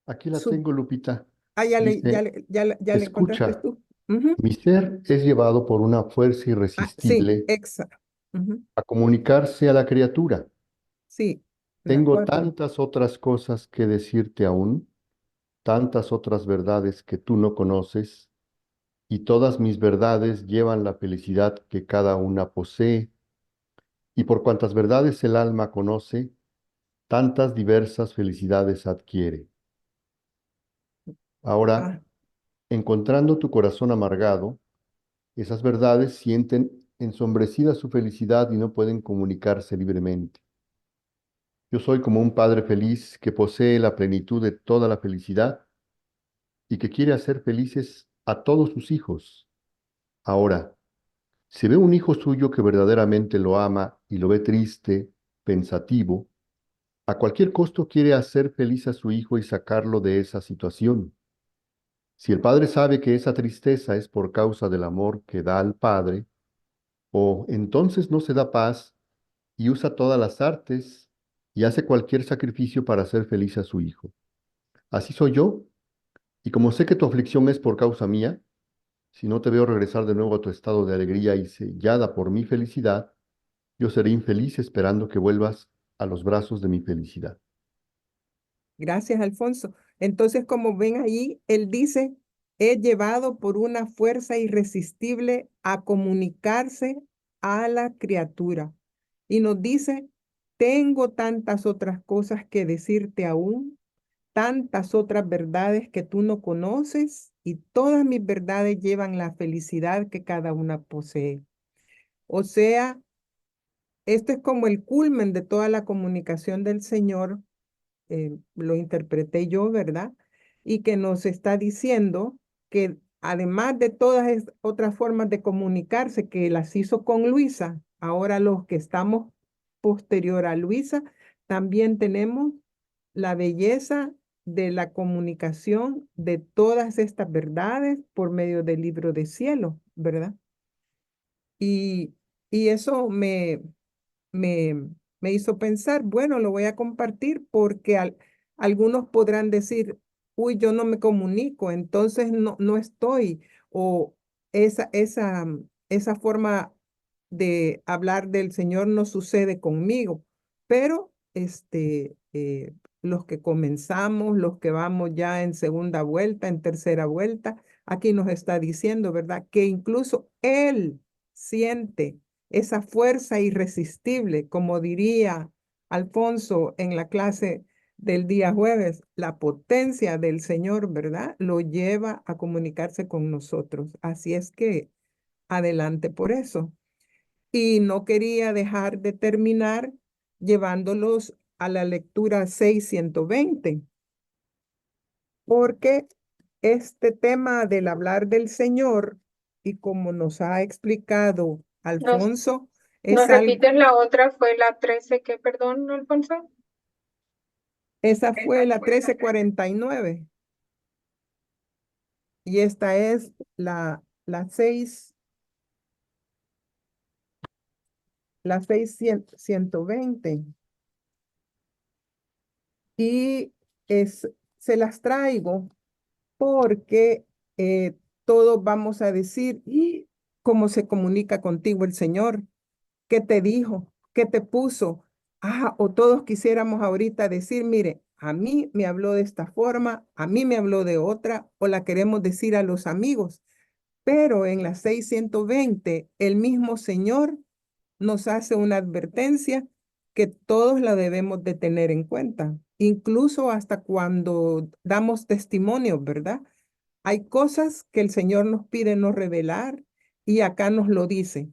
Aquí la su, tengo, Lupita. ah, Dice, ya le encontraste escucha, tú. Ujú. mi ser es llevado por una fuerza Ah, sí, irresistible ujú, a comunicarse a la criatura. sí, la Tengo cuarta. tantas otras cosas que decirte aún, tantas otras verdades que tú no conoces, y todas mis verdades llevan la felicidad que cada una posee, y por cuantas verdades el alma conoce, tantas diversas felicidades adquiere. Ahora, Ah, encontrando tu corazón amargado, esas verdades sienten ensombrecida su felicidad y no pueden comunicarse libremente. Yo soy como un padre feliz que posee la plenitud de toda la felicidad y que quiere hacer felices a todos sus hijos. Ahora, si ve un hijo suyo que verdaderamente lo ama y lo ve triste, pensativo, a cualquier costo quiere hacer feliz a su hijo y sacarlo de esa situación. Si el padre sabe que esa tristeza es por causa del amor que da al padre, o entonces no se da paz y usa todas las artes y hace cualquier sacrificio para hacer feliz a su hijo. Así soy yo, y como sé que tu aflicción es por causa mía, si no te veo regresar de nuevo a tu estado de alegría y sellada por mi felicidad, yo seré infeliz esperando que vuelvas a los brazos de mi felicidad. gracias, Alfonso. Entonces, como ven ahí, él dice, es llevado por una fuerza irresistible a comunicarse a la criatura. Y nos dice, tengo tantas otras cosas que decirte aún, tantas otras verdades que tú no conoces, y todas mis verdades llevan la felicidad que cada una posee. O sea, esto es como el culmen de toda la comunicación del Señor, lo interpreté yo, ¿verdad? Y que nos está diciendo que además de todas otras formas de comunicarse que las hizo con Luisa, ahora los que estamos posterior a Luisa, también tenemos la belleza de la comunicación de todas estas verdades por medio del libro de cielo, ¿verdad? Y, y eso me, me hizo pensar, bueno, lo voy a compartir porque algunos podrán decir, uy, yo no me comunico, entonces no estoy, o esa forma de hablar del Señor no sucede conmigo, pero los que comenzamos, los que vamos ya en segunda vuelta, en tercera vuelta, aquí nos está diciendo, ¿verdad? Que incluso Él siente esa fuerza irresistible, como diría Alfonso en la clase del día jueves, la potencia del Señor, ¿verdad? Lo lleva a comunicarse con nosotros. Así es que adelante por eso. Y no quería dejar de terminar llevándolos a la lectura 620, porque este tema del hablar del Señor, y como nos ha explicado Nos, Alfonso, nos es algo. repites la otra, fue la 13, ¿qué, perdón, Alfonso? Esa fue la 1349 y esta es la 6, la 620. Y se las traigo porque todos vamos a decir, "¿Y cómo se comunica contigo el Señor? ¿Qué te dijo? ¿Qué te puso?" Ah, o todos quisiéramos ahorita decir, mire, a mí me habló de esta forma, a mí me habló de otra, o la queremos decir a los amigos. Pero en la 620, el mismo Señor nos hace una advertencia que todos la debemos de tener en cuenta, incluso hasta cuando damos testimonio, ¿verdad? Hay cosas que el Señor nos pide no revelar y acá nos lo dice.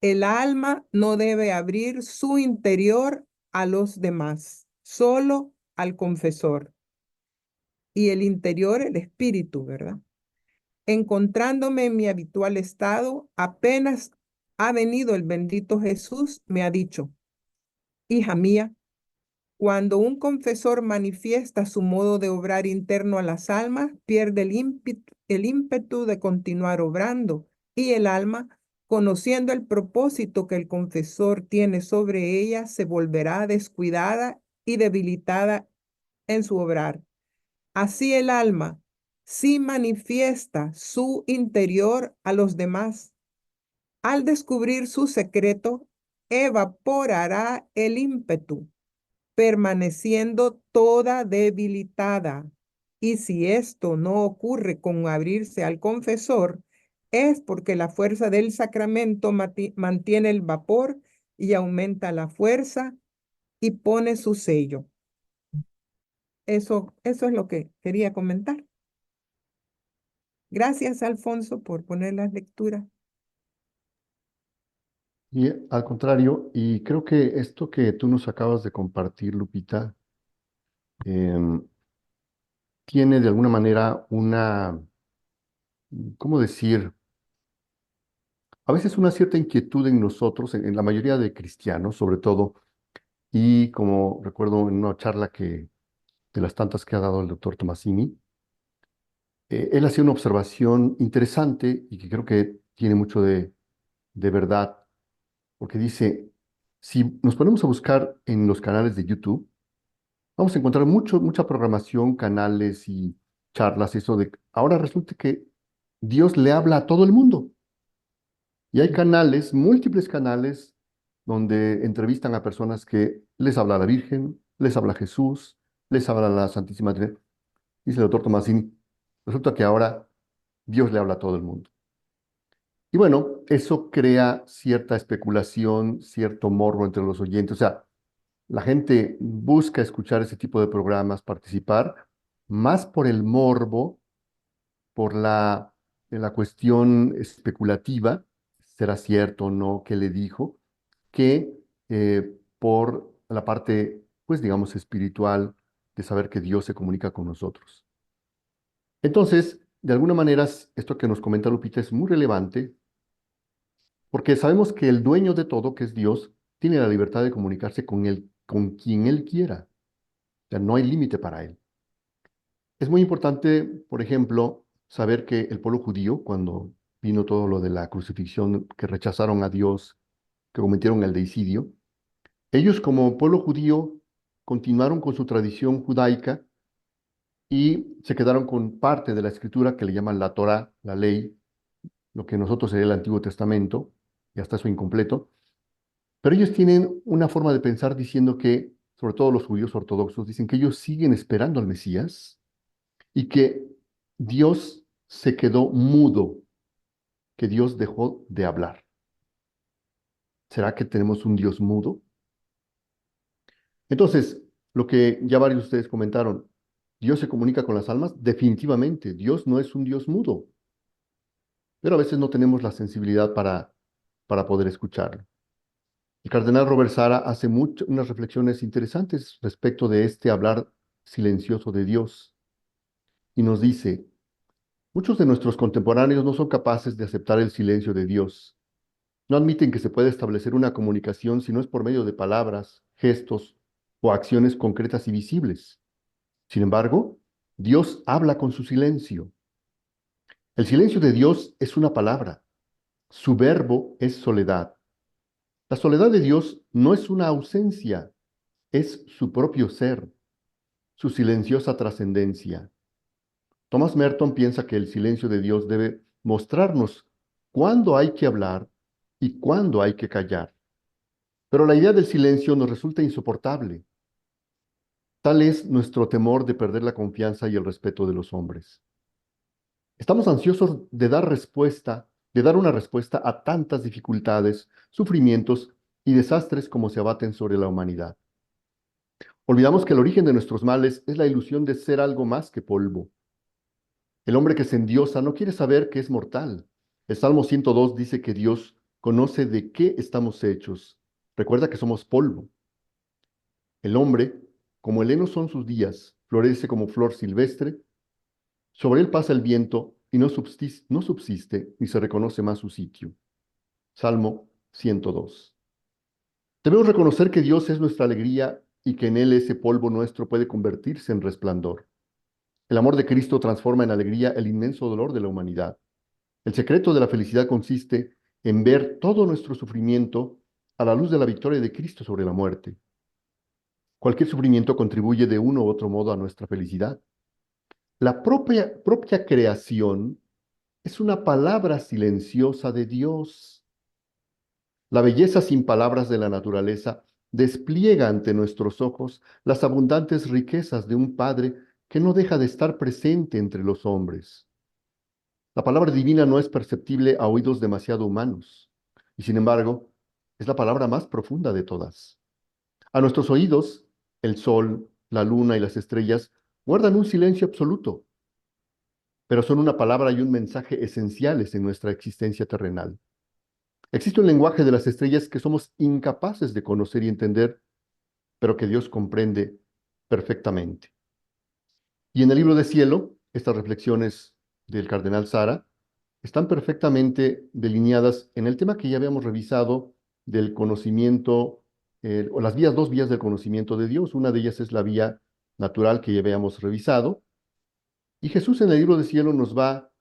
El alma no debe abrir su interior a los demás, solo al confesor. Y el interior, el espíritu, ¿verdad? Encontrándome en mi habitual estado, apenas ha venido el bendito Jesús, me ha dicho, hija mía, cuando un confesor manifiesta su modo de obrar interno a las almas, pierde el ímpetu de continuar obrando, y el alma, conociendo el propósito que el confesor tiene sobre ella, se volverá descuidada y debilitada en su obrar. Así el alma, si manifiesta su interior a los demás, al descubrir su secreto, evaporará el ímpetu, permaneciendo toda debilitada. Y si esto no ocurre con abrirse al confesor, es porque la fuerza del sacramento mantiene el vapor y aumenta la fuerza y pone su sello. Eso es lo que quería comentar. Gracias, Alfonso, por poner las lecturas. Y al contrario, y creo que esto que tú nos acabas de compartir, Lupita, em, tiene de alguna manera una, ¿cómo decir? A veces una cierta inquietud en nosotros, en la mayoría de cristianos, sobre todo, y como recuerdo en una charla de las tantas que ha dado el doctor Tomasini, él hacía una observación interesante y que creo que tiene mucho de verdad, porque dice, si nos ponemos a buscar en los canales de YouTube, vamos a encontrar mucha programación, canales y charlas, eso de, ahora resulta que Dios le habla a todo el mundo. Y hay canales, múltiples canales, donde entrevistan a personas que les habla la Virgen, les habla Jesús, les habla la Santísima Trinidad. Dice el doctor Tomasini, resulta que ahora Dios le habla a todo el mundo. Y bueno, eso crea cierta especulación, cierto morbo entre los oyentes. O sea, la gente busca escuchar ese tipo de programas, participar, más por el morbo, por la cuestión especulativa, será cierto o no qué le dijo, que por la parte, pues digamos, espiritual de saber que Dios se comunica con nosotros. Entonces, de alguna manera, esto que nos comenta Lupita es muy relevante porque sabemos que el dueño de todo, que es Dios, tiene la libertad de comunicarse con él, con quien él quiera. O sea, no hay límite para él. Es muy importante, por ejemplo, saber que el pueblo judío, cuando vino todo lo de la crucifixión, que rechazaron a Dios, que cometieron el deicidio, ellos como pueblo judío continuaron con su tradición judaica y se quedaron con parte de la escritura que le llaman la Torá, la ley, lo que nosotros sería el Antiguo Testamento, y hasta eso incompleto. Pero ellos tienen una forma de pensar diciendo que, sobre todo los judíos ortodoxos, dicen que ellos siguen esperando al Mesías y que Dios se quedó mudo, que Dios dejó de hablar. ¿Será que tenemos un Dios mudo? Entonces, lo que ya varios de ustedes comentaron, ¿Dios se comunica con las almas? Definitivamente, Dios no es un Dios mudo, pero a veces no tenemos la sensibilidad para poder escucharlo. El cardenal Robert Sara hace unas reflexiones interesantes respecto de este hablar silencioso de Dios y nos dice, muchos de nuestros contemporáneos no son capaces de aceptar el silencio de Dios. No admiten que se pueda establecer una comunicación si no es por medio de palabras, gestos o acciones concretas y visibles. Sin embargo, Dios habla con su silencio. El silencio de Dios es una palabra. Su verbo es soledad. La soledad de Dios no es una ausencia, es su propio ser, su silenciosa trascendencia. Thomas Merton piensa que el silencio de Dios debe mostrarnos cuándo hay que hablar y cuándo hay que callar. Pero la idea del silencio nos resulta insoportable. Tal es nuestro temor de perder la confianza y el respeto de los hombres. Estamos ansiosos de dar una respuesta a tantas dificultades, sufrimientos y desastres como se abaten sobre la humanidad. Olvidamos que el origen de nuestros males es la ilusión de ser algo más que polvo. El hombre que se endiosa no quiere saber que es mortal. El Salmo 102 dice que Dios conoce de qué estamos hechos. Recuerda que somos polvo. El hombre, como el heno son sus días, florece como flor silvestre, sobre él pasa el viento y no subsiste ni se reconoce más su sitio. Salmo 102. Debemos reconocer que Dios es nuestra alegría y que en Él ese polvo nuestro puede convertirse en resplandor. El amor de Cristo transforma en alegría el inmenso dolor de la humanidad. El secreto de la felicidad consiste en ver todo nuestro sufrimiento a la luz de la victoria de Cristo sobre la muerte. Cualquier sufrimiento contribuye de uno u otro modo a nuestra felicidad. La propia creación es una palabra silenciosa de Dios. La belleza sin palabras de la naturaleza despliega ante nuestros ojos las abundantes riquezas de un Padre que no deja de estar presente entre los hombres. La palabra divina no es perceptible a oídos demasiado humanos, y sin embargo, es la palabra más profunda de todas. A nuestros oídos, el sol, la luna y las estrellas guardan un silencio absoluto, pero son una palabra y un mensaje esenciales en nuestra existencia terrenal. Existe un lenguaje de las estrellas que somos incapaces de conocer y entender, pero que Dios comprende perfectamente. Y en el libro de Cielo, estas reflexiones del cardenal Sara están perfectamente delineadas en el tema que ya habíamos revisado del conocimiento, o las dos vías del conocimiento de Dios. Una de ellas es la vía natural que ya habíamos revisado. Y Jesús en el libro de Cielo nos va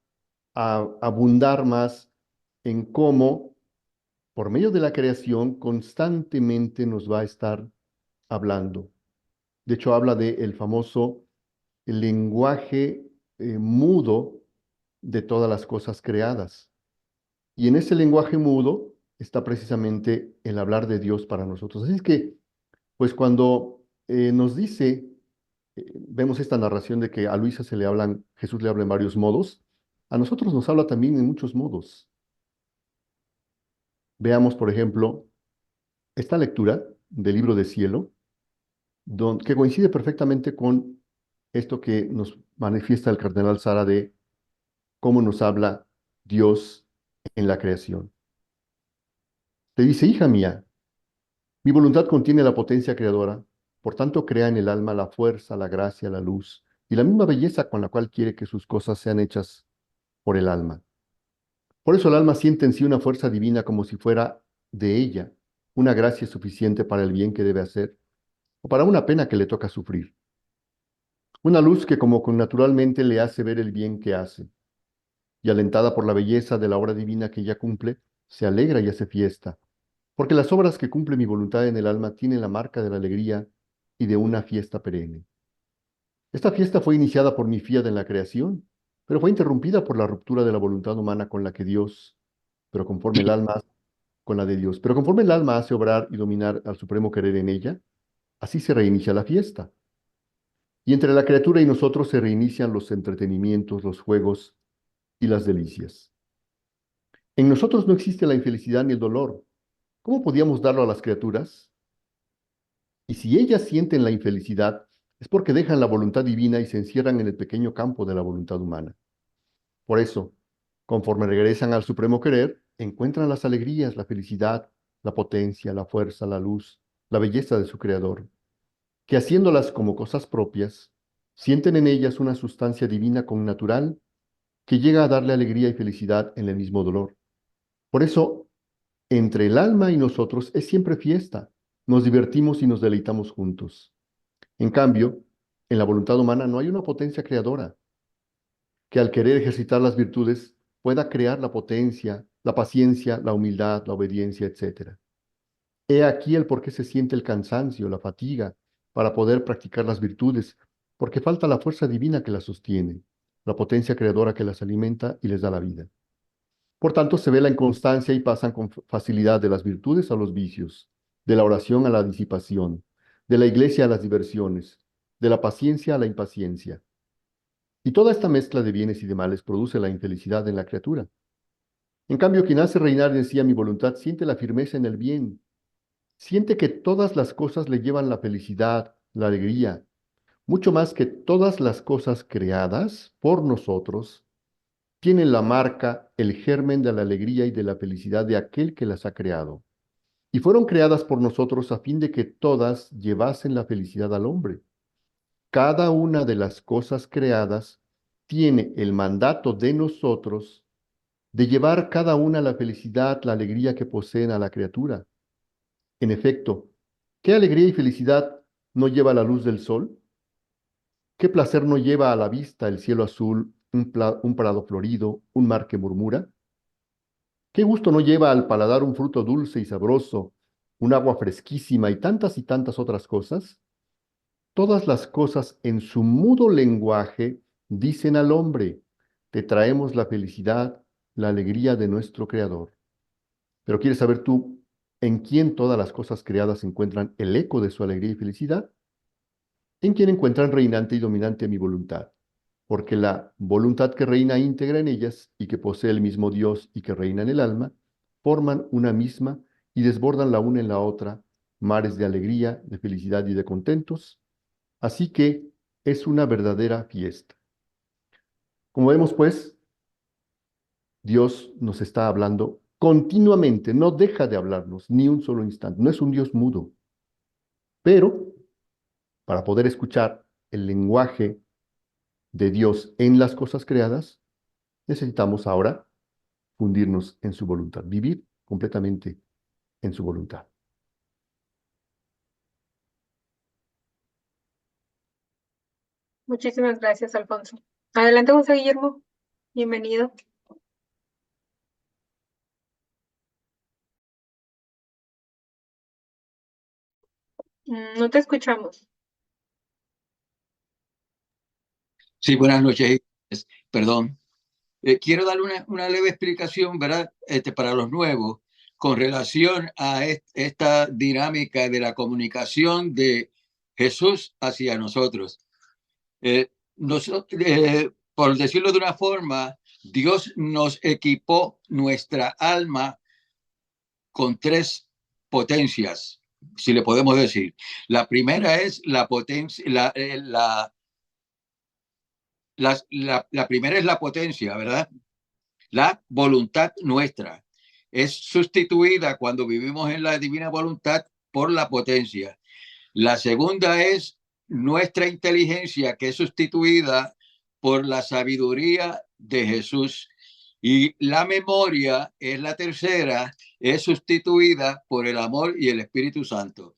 a abundar más en cómo, por medio de la creación, constantemente nos va a estar hablando. De hecho, habla del famoso lenguaje mudo de todas las cosas creadas. Y en ese lenguaje mudo está precisamente el hablar de Dios para nosotros. Así es que, pues cuando nos dice, vemos esta narración de que a Luisa Jesús le habla en varios modos, a nosotros nos habla también en muchos modos. Veamos, por ejemplo, esta lectura del libro de Cielo, que coincide perfectamente con esto que nos manifiesta el cardenal Sara de cómo nos habla Dios en la creación. Te dice, hija mía, mi voluntad contiene la potencia creadora, por tanto crea en el alma la fuerza, la gracia, la luz y la misma belleza con la cual quiere que sus cosas sean hechas por el alma. Por eso el alma siente en sí una fuerza divina como si fuera de ella, una gracia suficiente para el bien que debe hacer o para una pena que le toca sufrir. Una luz que como naturalmente le hace ver el bien que hace, y alentada por la belleza de la obra divina que ella cumple, se alegra y hace fiesta, porque las obras que cumple mi voluntad en el alma tienen la marca de la alegría y de una fiesta perenne. Esta fiesta fue iniciada por mi fiat en la creación, pero fue interrumpida por la ruptura de la voluntad humana con la que Dios, pero conforme el alma, con la de Dios, pero conforme el alma hace obrar y dominar al supremo querer en ella, así se reinicia la fiesta. Y entre la criatura y nosotros se reinician los entretenimientos, los juegos y las delicias. En nosotros no existe la infelicidad ni el dolor. ¿Cómo podíamos darlo a las criaturas? Y si ellas sienten la infelicidad, es porque dejan la voluntad divina y se encierran en el pequeño campo de la voluntad humana. Por eso, conforme regresan al supremo querer, encuentran las alegrías, la felicidad, la potencia, la fuerza, la luz, la belleza de su creador, que haciéndolas como cosas propias, sienten en ellas una sustancia divina connatural que llega a darle alegría y felicidad en el mismo dolor. Por eso, entre el alma y nosotros es siempre fiesta, nos divertimos y nos deleitamos juntos. En cambio, en la voluntad humana no hay una potencia creadora que al querer ejercitar las virtudes pueda crear la potencia, la paciencia, la humildad, la obediencia, etc. He aquí el por qué se siente el cansancio, la fatiga, para poder practicar las virtudes, porque falta la fuerza divina que las sostiene, la potencia creadora que las alimenta y les da la vida. Por tanto, se ve la inconstancia y pasan con facilidad de las virtudes a los vicios, de la oración a la disipación, de la iglesia a las diversiones, de la paciencia a la impaciencia. Y toda esta mezcla de bienes y de males produce la infelicidad en la criatura. En cambio, quien hace reinar en sí a mi voluntad siente la firmeza en el bien, siente que todas las cosas le llevan la felicidad, la alegría, mucho más que todas las cosas creadas por nosotros tienen la marca, el germen de la alegría y de la felicidad de aquel que las ha creado. Y fueron creadas por nosotros a fin de que todas llevasen la felicidad al hombre. Cada una de las cosas creadas tiene el mandato de nosotros de llevar cada una la felicidad, la alegría que poseen a la criatura. En efecto, ¿qué alegría y felicidad no lleva la luz del sol? ¿Qué placer no lleva a la vista el cielo azul, un prado florido, un mar que murmura? ¿Qué gusto no lleva al paladar un fruto dulce y sabroso, un agua fresquísima y tantas otras cosas? Todas las cosas en su mudo lenguaje dicen al hombre, te traemos la felicidad, la alegría de nuestro Creador. Pero ¿quieres saber tú en quién todas las cosas creadas encuentran el eco de su alegría y felicidad? En quién encuentran reinante y dominante mi voluntad, porque la voluntad que reina íntegra en ellas y que posee el mismo Dios y que reina en el alma, forman una misma y desbordan la una en la otra, mares de alegría, de felicidad y de contentos. Así que es una verdadera fiesta. Como vemos, pues, Dios nos está hablando continuamente, no deja de hablarnos ni un solo instante, no es un Dios mudo, pero para poder escuchar el lenguaje de Dios en las cosas creadas, necesitamos ahora fundirnos en su voluntad, vivir completamente en su voluntad. Muchísimas gracias, Alfonso. Adelante, José Guillermo. Bienvenido. No te escuchamos. Sí, buenas noches. Perdón. Quiero dar una leve explicación, ¿verdad? Para los nuevos, con relación a esta dinámica de la comunicación de Jesús hacia nosotros. Por decirlo de una forma, Dios nos equipó nuestra alma con tres potencias, si le podemos decir. La primera es la potencia, la primera es la potencia, ¿verdad? La voluntad nuestra es sustituida cuando vivimos en la divina voluntad por la potencia. La segunda es nuestra inteligencia, que es sustituida por la sabiduría de Jesús. Y la memoria es la tercera, es sustituida por el amor y el Espíritu Santo.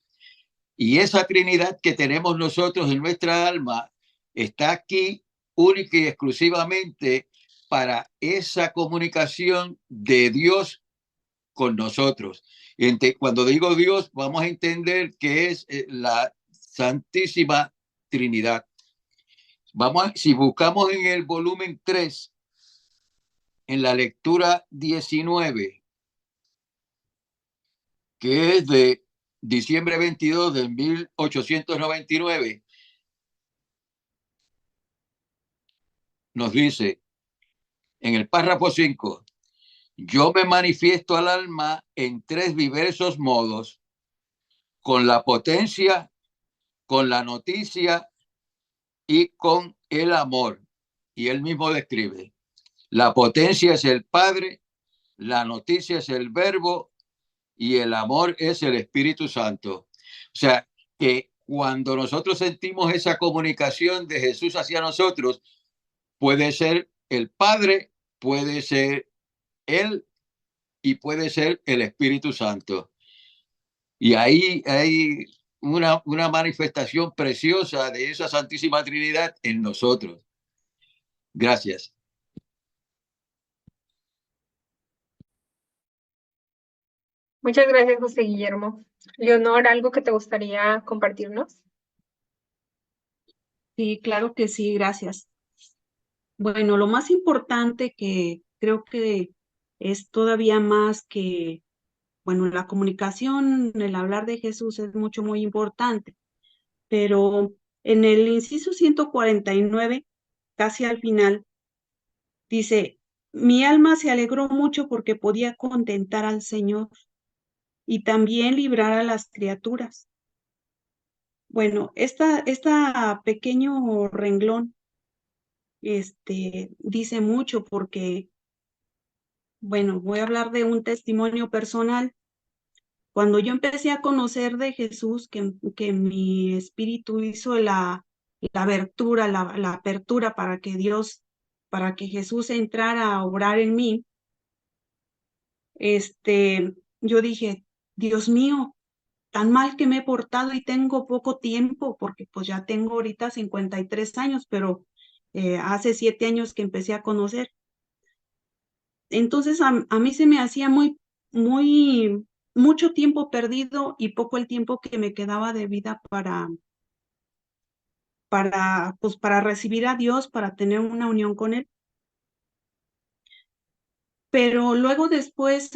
Y esa Trinidad que tenemos nosotros en nuestra alma está aquí única y exclusivamente para esa comunicación de Dios con nosotros. Cuando digo Dios, vamos a entender que es la Santísima Trinidad. Si buscamos en el volumen 3, en la lectura 19, que es de diciembre 22 de 1899, nos dice en el párrafo 5, yo me manifiesto al alma en tres diversos modos, con la potencia, con la noticia y con el amor. Y él mismo describe, la potencia es el Padre, la noticia es el Verbo y el amor es el Espíritu Santo. O sea, que cuando nosotros sentimos esa comunicación de Jesús hacia nosotros, puede ser el Padre, puede ser Él y puede ser el Espíritu Santo. Y ahí hay una manifestación preciosa de esa Santísima Trinidad en nosotros. Gracias. Muchas gracias, José Guillermo. Leonor, ¿algo que te gustaría compartirnos? Sí, claro que sí, gracias. Bueno, lo más importante que creo que es todavía más que, bueno, la comunicación, el hablar de Jesús es mucho, muy importante, pero en el inciso 149, casi al final, dice, mi alma se alegró mucho porque podía contentar al Señor y también librar a las criaturas. Bueno, esta pequeño renglón dice mucho porque, bueno, voy a hablar de un testimonio personal. Cuando yo empecé a conocer de Jesús, que mi espíritu hizo la abertura, la apertura para que Jesús entrara a obrar en mí, yo dije, Dios mío, tan mal que me he portado y tengo poco tiempo, porque pues ya tengo ahorita 53 años, pero hace 7 años que empecé a conocer. Entonces a mí se me hacía mucho tiempo perdido y poco el tiempo que me quedaba de vida pues para recibir a Dios, para tener una unión con Él. Pero luego después,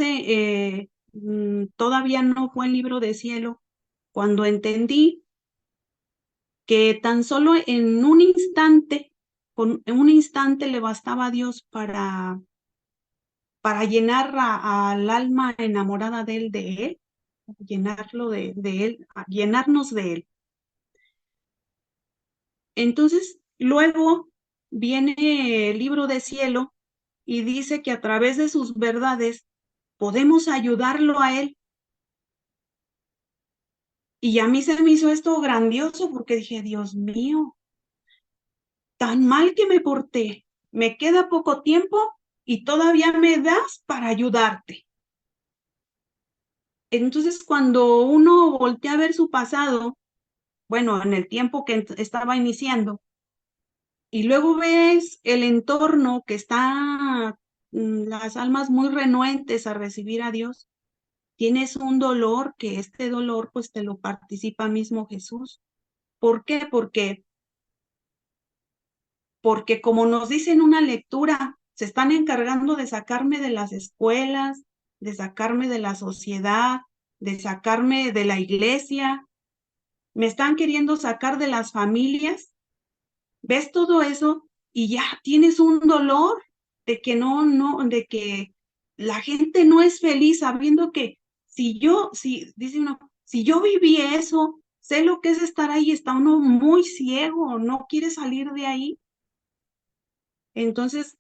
todavía no fue el libro de cielo, cuando entendí que tan solo en un instante, en un instante le bastaba a Dios para llenar al alma enamorada de Él, llenarlo de Él, llenarnos de Él. Entonces, luego viene el libro de cielo y dice que a través de sus verdades podemos ayudarlo a Él. Y a mí se me hizo esto grandioso porque dije, Dios mío, tan mal que me porté, me queda poco tiempo y todavía me das para ayudarte. Entonces, cuando uno voltea a ver su pasado, bueno, en el tiempo que estaba iniciando, y luego ves el entorno que está las almas muy renuentes a recibir a Dios, tienes un dolor que este dolor pues te lo participa mismo Jesús. ¿Por qué? Porque como nos dice en una lectura, se están encargando de sacarme de las escuelas, de sacarme de la sociedad, de sacarme de la iglesia, me están queriendo sacar de las familias. ¿Ves todo eso? Y ya tienes un dolor de que de que la gente no es feliz sabiendo que dice uno, si yo viví eso, sé lo que es estar ahí, está uno muy ciego, no quiere salir de ahí. Entonces,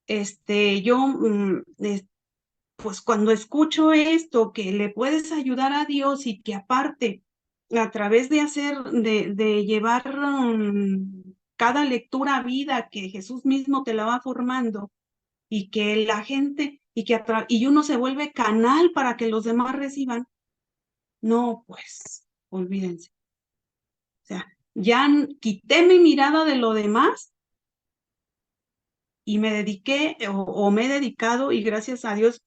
yo, pues cuando escucho esto, que le puedes ayudar a Dios y que aparte, a través de llevar cada lectura a vida, que Jesús mismo te la va formando y que la gente, y uno se vuelve canal para que los demás reciban, no, pues, olvídense. O sea, ya quité mi mirada de lo demás y me dediqué o me he dedicado y gracias a Dios,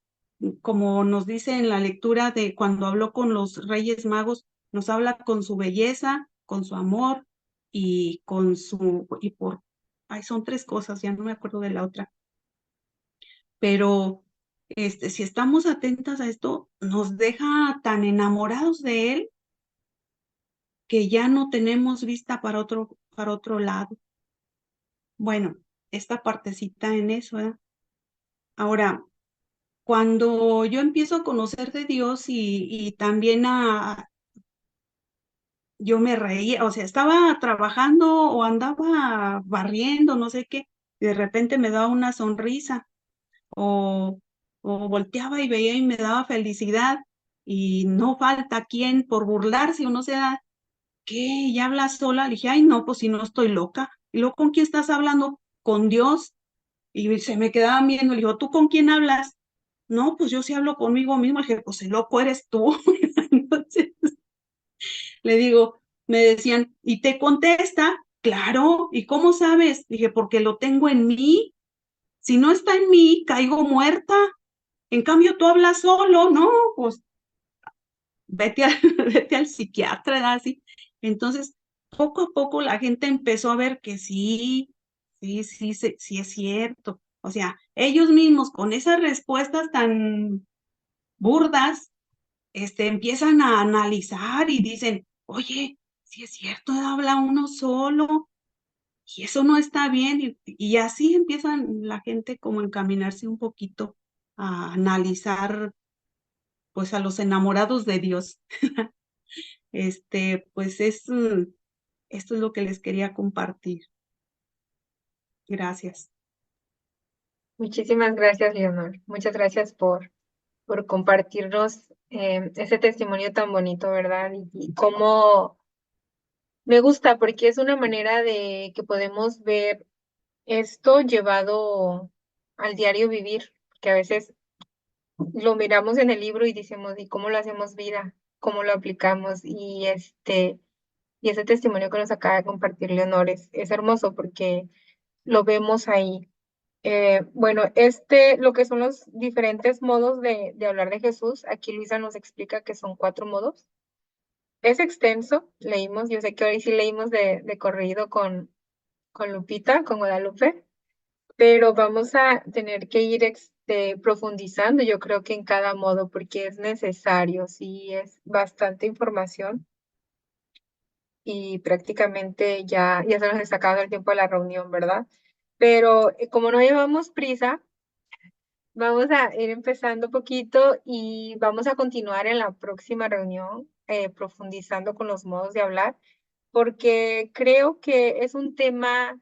como nos dice en la lectura de cuando habló con los Reyes Magos, nos habla con su belleza, con su amor y son 3 cosas, ya no me acuerdo de la otra. Pero si estamos atentas a esto, nos deja tan enamorados de Él que ya no tenemos vista para otro lado. Bueno, esta partecita en eso, ¿eh? Ahora, cuando yo empiezo a conocer de Dios y también yo me reía, o sea, estaba trabajando o andaba barriendo, no sé qué, y de repente me daba una sonrisa o, o volteaba y veía y me daba felicidad y no falta quien por burlarse uno sea, ¿qué? ¿Ya hablas sola? Le dije, ay, no, pues si no estoy loca. Y luego, ¿con quién estás hablando? Con Dios. Y se me quedaban viendo, le digo, ¿tú con quién hablas? No, pues yo sí hablo conmigo mismo. Le dije, pues el loco eres tú. Entonces le digo, me decían, ¿y te contesta? Claro, ¿y cómo sabes? Dije, porque lo tengo en mí. Si no está en mí, caigo muerta. En cambio, tú hablas solo, ¿no? Pues vete, vete al psiquiatra, así. Entonces, poco a poco la gente empezó a ver que sí es cierto. O sea, ellos mismos con esas respuestas tan burdas, empiezan a analizar y dicen, oye, si es cierto, habla uno solo y eso no está bien. Y así empiezan la gente como a encaminarse un poquito a analizar pues a los enamorados de Dios. Pues esto es lo que les quería compartir. Gracias. Muchísimas gracias, Leonor. Muchas gracias por compartirnos ese testimonio tan bonito, ¿verdad? Y cómo me gusta, porque es una manera de que podemos ver esto llevado al diario vivir, que a veces lo miramos en el libro y decimos, ¿y cómo lo hacemos vida? cómo lo aplicamos. Y ese testimonio que nos acaba de compartir Leonor es hermoso porque lo vemos ahí. Bueno, lo que son los diferentes modos de hablar de Jesús, aquí Luisa nos explica que son 4 modos. Es extenso, leímos, yo sé que hoy sí leímos de corrido con Lupita, con Guadalupe, pero vamos a tener que ir profundizando, yo creo que en cada modo, porque es necesario, sí, es bastante información y prácticamente ya se nos está acabando el tiempo de la reunión, ¿verdad? Pero como no llevamos prisa, vamos a ir empezando poquito y vamos a continuar en la próxima reunión, profundizando con los modos de hablar, porque creo que es un tema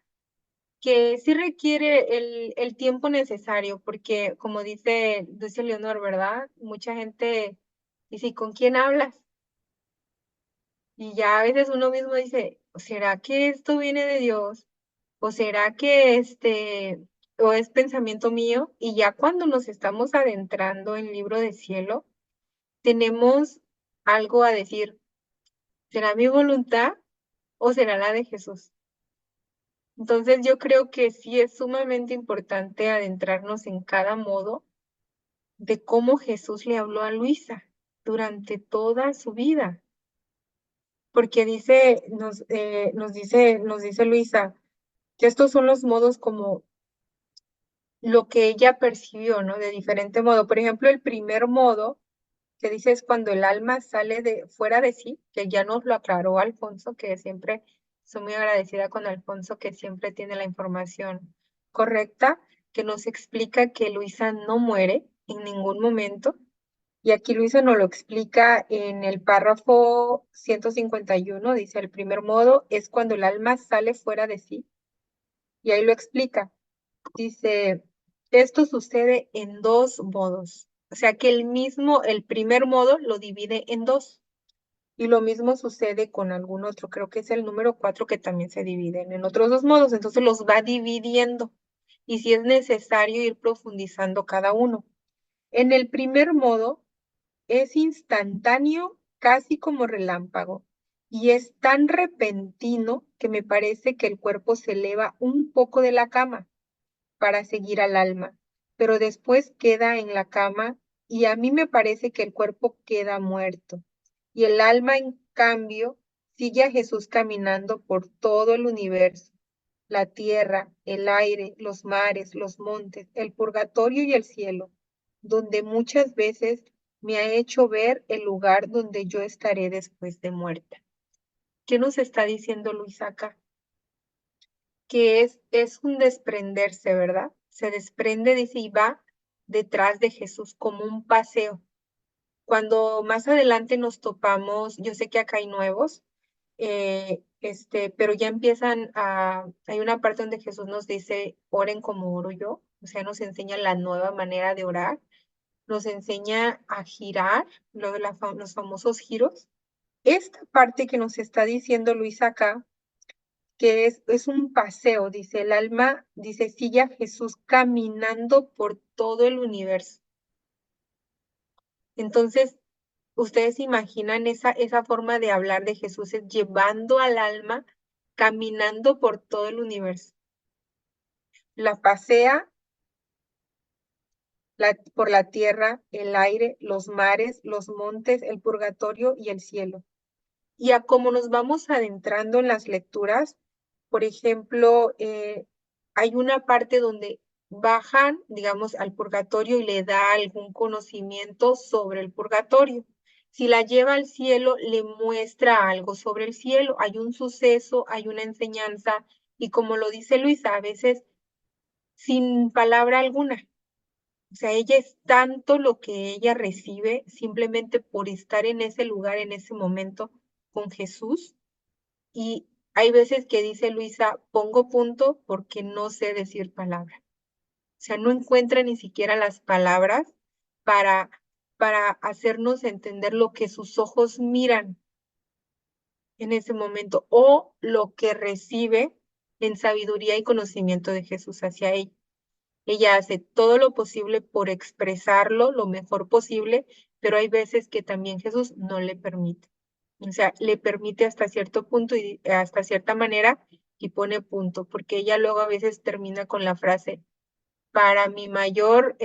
que sí requiere el tiempo necesario, porque como dice Leonor, ¿verdad? Mucha gente dice, ¿y con quién hablas? Y ya a veces uno mismo dice, ¿será que esto viene de Dios? ¿O será que o es pensamiento mío? Y ya cuando nos estamos adentrando en el libro de cielo, tenemos algo a decir. ¿Será mi voluntad o será la de Jesús? Entonces yo creo que sí es sumamente importante adentrarnos en cada modo de cómo Jesús le habló a Luisa durante toda su vida. Porque nos dice Luisa que estos son los modos como lo que ella percibió, ¿no? De diferente modo. Por ejemplo, el primer modo que dice es cuando el alma sale fuera de sí, que ya nos lo aclaró Alfonso, que siempre soy muy agradecida con Alfonso, que siempre tiene la información correcta, que nos explica que Luisa no muere en ningún momento. Y aquí Luisa nos lo explica en el párrafo 151, dice, el primer modo es cuando el alma sale fuera de sí. Y ahí lo explica. Dice, esto sucede en 2 modos. O sea que el primer modo lo divide en 2. Y lo mismo sucede con algún otro. Creo que es el número 4 que también se dividen en otros 2 modos. Entonces los va dividiendo. Y si es necesario ir profundizando cada uno. En el primer modo es instantáneo, casi como relámpago. Y es tan repentino que me parece que el cuerpo se eleva un poco de la cama para seguir al alma, pero después queda en la cama y a mí me parece que el cuerpo queda muerto. Y el alma, en cambio, sigue a Jesús caminando por todo el universo, la tierra, el aire, los mares, los montes, el purgatorio y el cielo, donde muchas veces me ha hecho ver el lugar donde yo estaré después de muerta. ¿Qué nos está diciendo Luis acá? Que es un desprenderse, ¿verdad? Se desprende, dice, y va detrás de Jesús como un paseo. Cuando más adelante nos topamos, yo sé que acá hay nuevos, pero ya hay una parte donde Jesús nos dice, oren como oro yo, o sea, nos enseña la nueva manera de orar, nos enseña a girar, los famosos giros. Esta parte que nos está diciendo Luis acá, que es un paseo, dice el alma, dice, sigue a Jesús caminando por todo el universo. Entonces, ustedes imaginan esa forma de hablar de Jesús, es llevando al alma, caminando por todo el universo. La pasea por la tierra, el aire, los mares, los montes, el purgatorio y el cielo. Y a cómo nos vamos adentrando en las lecturas, por ejemplo, hay una parte donde bajan, digamos, al purgatorio y le da algún conocimiento sobre el purgatorio. Si la lleva al cielo, le muestra algo sobre el cielo. Hay un suceso, hay una enseñanza, y como lo dice Luisa, a veces sin palabra alguna. O sea, ella es tanto lo que ella recibe simplemente por estar en ese lugar, en ese momento con Jesús. Y hay veces que dice Luisa, pongo punto porque no sé decir palabra. O sea, no encuentra ni siquiera las palabras para, para hacernos entender lo que sus ojos miran en ese momento o lo que recibe en sabiduría y conocimiento de Jesús hacia ella. Ella hace todo lo posible por expresarlo lo mejor posible, pero hay veces que también Jesús no le permite. O sea, le permite hasta cierto punto y hasta cierta manera y pone punto, porque ella luego a veces termina con la frase, para mi mayor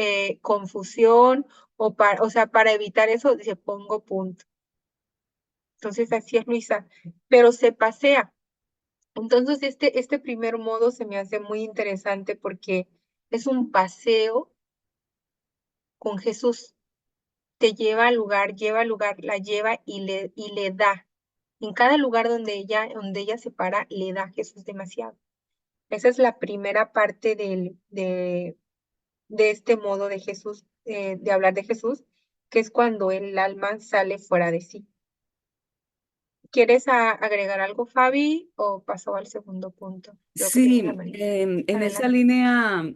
confusión o sea, para evitar eso, dice, pongo punto. Entonces así es Luisa, pero se pasea. Entonces este primer modo se me hace muy interesante porque es un paseo con Jesús. Te lleva al lugar, la lleva y le da. En cada lugar donde ella se para, le da a Jesús demasiado. Esa es la primera parte de este modo de Jesús, de hablar de Jesús, que es cuando el alma sale fuera de sí. ¿Quieres agregar algo, Fabi, o pasó al segundo punto? Creo que tenía la Sí, mano. en esa Adelante. línea,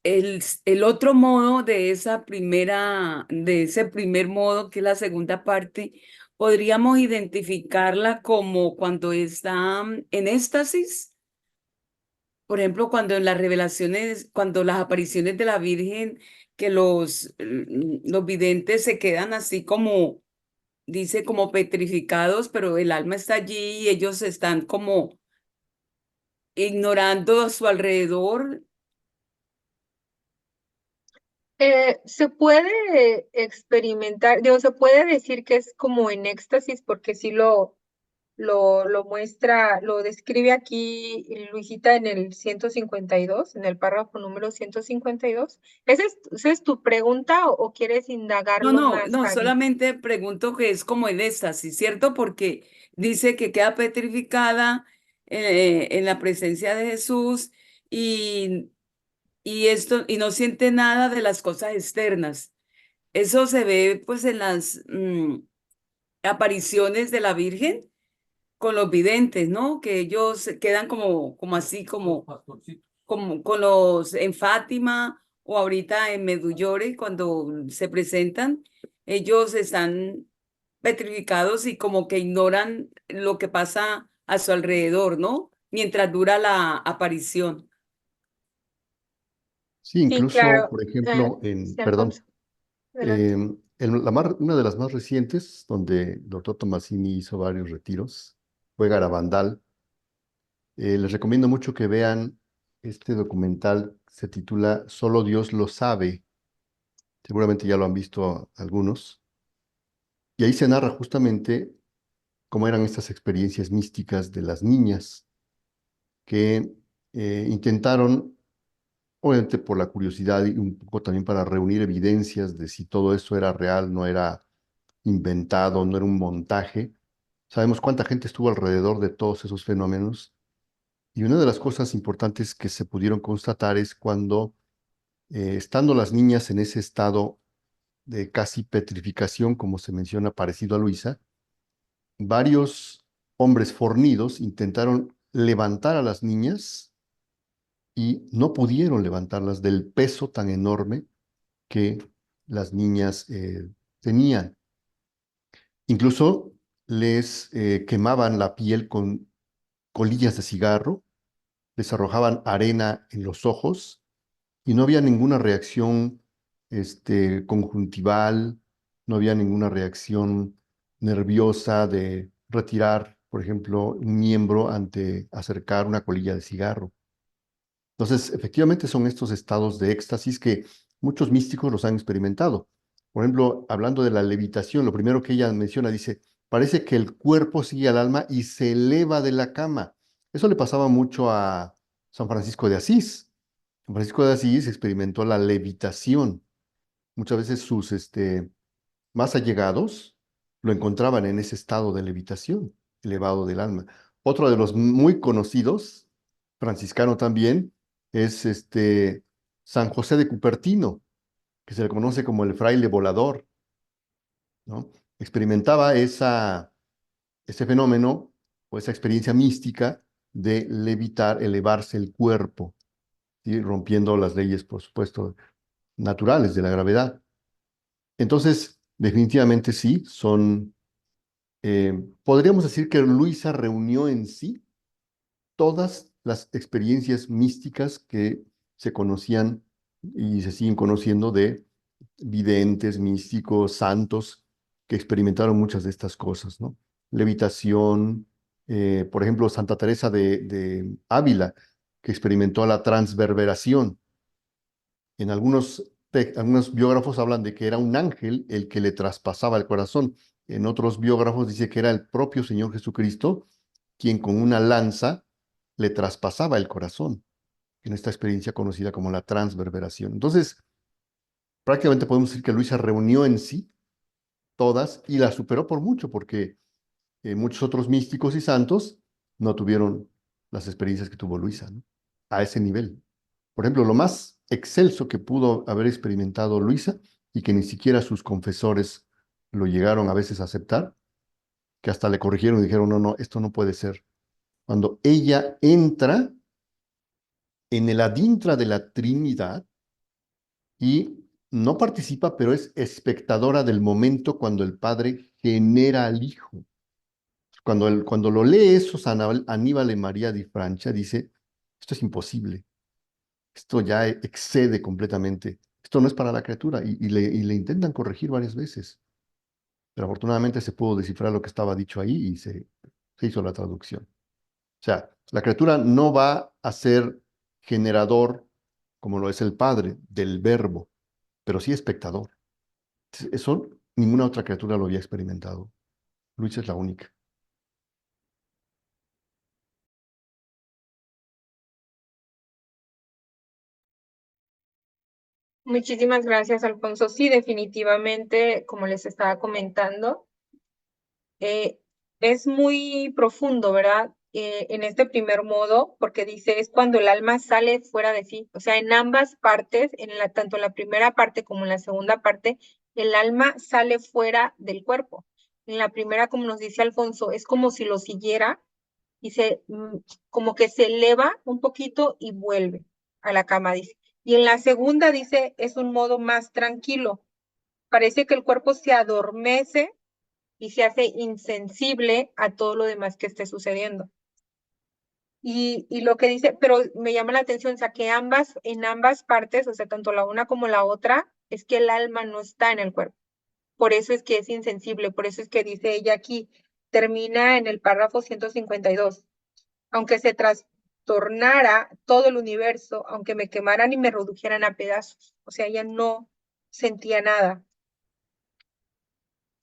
el otro modo de de ese primer modo, que es la segunda parte, podríamos identificarla como cuando está en éxtasis. Por ejemplo, cuando en las revelaciones, cuando las apariciones de la Virgen, que los videntes se quedan así como, dice, como petrificados, pero el alma está allí y ellos están como ignorando a su alrededor. Se puede experimentar, digo, se puede decir que es como en éxtasis, porque sí lo muestra, lo describe aquí Luisita en el 152, en el párrafo número 152. ¿Esa es tu pregunta o quieres No, indagarlo no, más, no, Fabi? solamente pregunto que es como en éxtasis, ¿cierto? Porque dice que queda petrificada en la presencia de Jesús y, y no siente nada de las cosas externas. Eso se ve pues en las apariciones de la Virgen con los videntes, ¿no? Que ellos se quedan como así, como con los en Fátima o ahorita en Medjugorje, cuando se presentan, ellos están petrificados y como que ignoran lo que pasa a su alrededor, ¿no? Mientras dura la aparición. Sí, Sí, incluso, claro. por ejemplo, Sí, perdón, Alfonso, adelante. una de las más recientes, donde el doctor Tomasini hizo varios retiros, fue Garabandal. Les recomiendo mucho que vean este documental, se titula Solo Dios lo sabe. Seguramente ya lo han visto algunos. Y ahí se narra justamente cómo eran estas experiencias místicas de las niñas que intentaron, obviamente por la curiosidad y un poco también para reunir evidencias de si todo eso era real, no era inventado, no era un montaje. Sabemos cuánta gente estuvo alrededor de todos esos fenómenos. Y una de las cosas importantes que se pudieron constatar es cuando, estando las niñas en ese estado de casi petrificación, como se menciona, parecido a Luisa, varios hombres fornidos intentaron levantar a las niñas y no pudieron levantarlas del peso tan enorme que las niñas tenían. Incluso les quemaban la piel con colillas de cigarro, les arrojaban arena en los ojos y no había ninguna reacción conjuntival, no había ninguna reacción nerviosa de retirar, por ejemplo, un miembro ante acercar una colilla de cigarro. Entonces, efectivamente son estos estados de éxtasis que muchos místicos los han experimentado. Por ejemplo, hablando de la levitación, lo primero que ella menciona, dice, parece que el cuerpo sigue al alma y se eleva de la cama. Eso le pasaba mucho a San Francisco de Asís. San Francisco de Asís experimentó la levitación. Muchas veces sus más allegados lo encontraban en ese estado de levitación, elevado del alma. Otro de los muy conocidos, franciscano también, es San José de Cupertino, que se le conoce como el fraile volador, ¿no? Experimentaba ese fenómeno o esa experiencia mística de levitar, elevarse el cuerpo, ¿sí? Rompiendo las leyes, por supuesto, naturales de la gravedad. Entonces, definitivamente sí, podríamos decir que Luisa reunió en sí todas las experiencias místicas que se conocían y se siguen conociendo de videntes, místicos, santos, que experimentaron muchas de estas cosas, ¿no? Levitación, por ejemplo, Santa Teresa de Ávila, que experimentó la transverberación. En algunos biógrafos hablan de que era un ángel el que le traspasaba el corazón. En otros biógrafos dice que era el propio Señor Jesucristo quien con una lanza le traspasaba el corazón, en esta experiencia conocida como la transverberación. Entonces, prácticamente podemos decir que Luisa reunió en sí todas y la superó por mucho, porque muchos otros místicos y santos no tuvieron las experiencias que tuvo Luisa, ¿no? A ese nivel. Por ejemplo, lo más excelso que pudo haber experimentado Luisa y que ni siquiera sus confesores lo llegaron a veces a aceptar, que hasta le corrigieron y dijeron, no, no, esto no puede ser. Cuando ella entra en el adintra de la Trinidad y no participa, pero es espectadora del momento cuando el Padre genera al Hijo. Cuando lo lee eso, Aníbal María di Francia dice, esto es imposible, esto ya excede completamente, esto no es para la criatura, y le intentan corregir varias veces, pero afortunadamente se pudo descifrar lo que estaba dicho ahí y se hizo la traducción. O sea, la criatura no va a ser generador, como lo es el Padre, del verbo, pero sí espectador. Eso ninguna otra criatura lo había experimentado. Luisa es la única. Muchísimas gracias, Alfonso. Sí, definitivamente, como les estaba comentando, es muy profundo, ¿verdad? En este primer modo, porque dice, es cuando el alma sale fuera de sí. O sea, en ambas partes, tanto en la primera parte como en la segunda parte, el alma sale fuera del cuerpo. En la primera, como nos dice Alfonso, es como si lo siguiera y como que se eleva un poquito y vuelve a la cama, dice. Y en la segunda, dice, es un modo más tranquilo. Parece que el cuerpo se adormece y se hace insensible a todo lo demás que esté sucediendo. Y lo que dice, pero me llama la atención, o sea, que en ambas partes, o sea, tanto la una como la otra, es que el alma no está en el cuerpo. Por eso es que es insensible, por eso es que dice ella aquí, termina en el párrafo 152. Aunque se trastornara todo el universo, aunque me quemaran y me redujeran a pedazos. O sea, ella no sentía nada.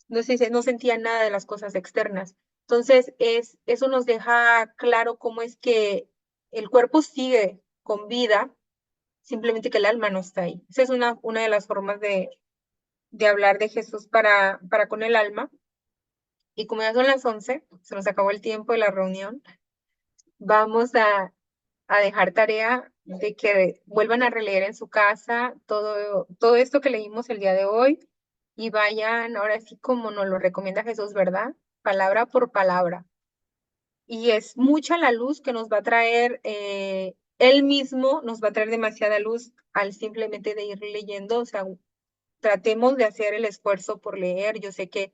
No sentía nada de las cosas externas. Entonces, eso nos deja claro cómo es que el cuerpo sigue con vida, simplemente que el alma no está ahí. Esa es una de las formas de hablar de Jesús para con el alma. Y como ya son las 11, se nos acabó el tiempo de la reunión, vamos a dejar tarea de que vuelvan a releer en su casa todo esto que leímos el día de hoy y vayan, ahora sí como nos lo recomienda Jesús, ¿verdad? Palabra por palabra. Y es mucha la luz que nos va a traer, él mismo nos va a traer demasiada luz al simplemente de ir leyendo, o sea, tratemos de hacer el esfuerzo por leer. Yo sé que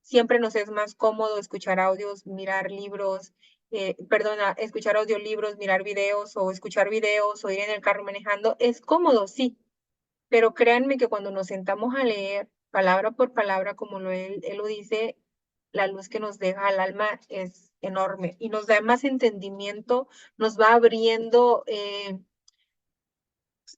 siempre nos es más cómodo escuchar audios, mirar libros, escuchar audiolibros, mirar videos o escuchar videos o ir en el carro manejando. Es cómodo, sí, pero créanme que cuando nos sentamos a leer palabra por palabra, como él lo dice, la luz que nos deja al alma es enorme y nos da más entendimiento, nos va abriendo.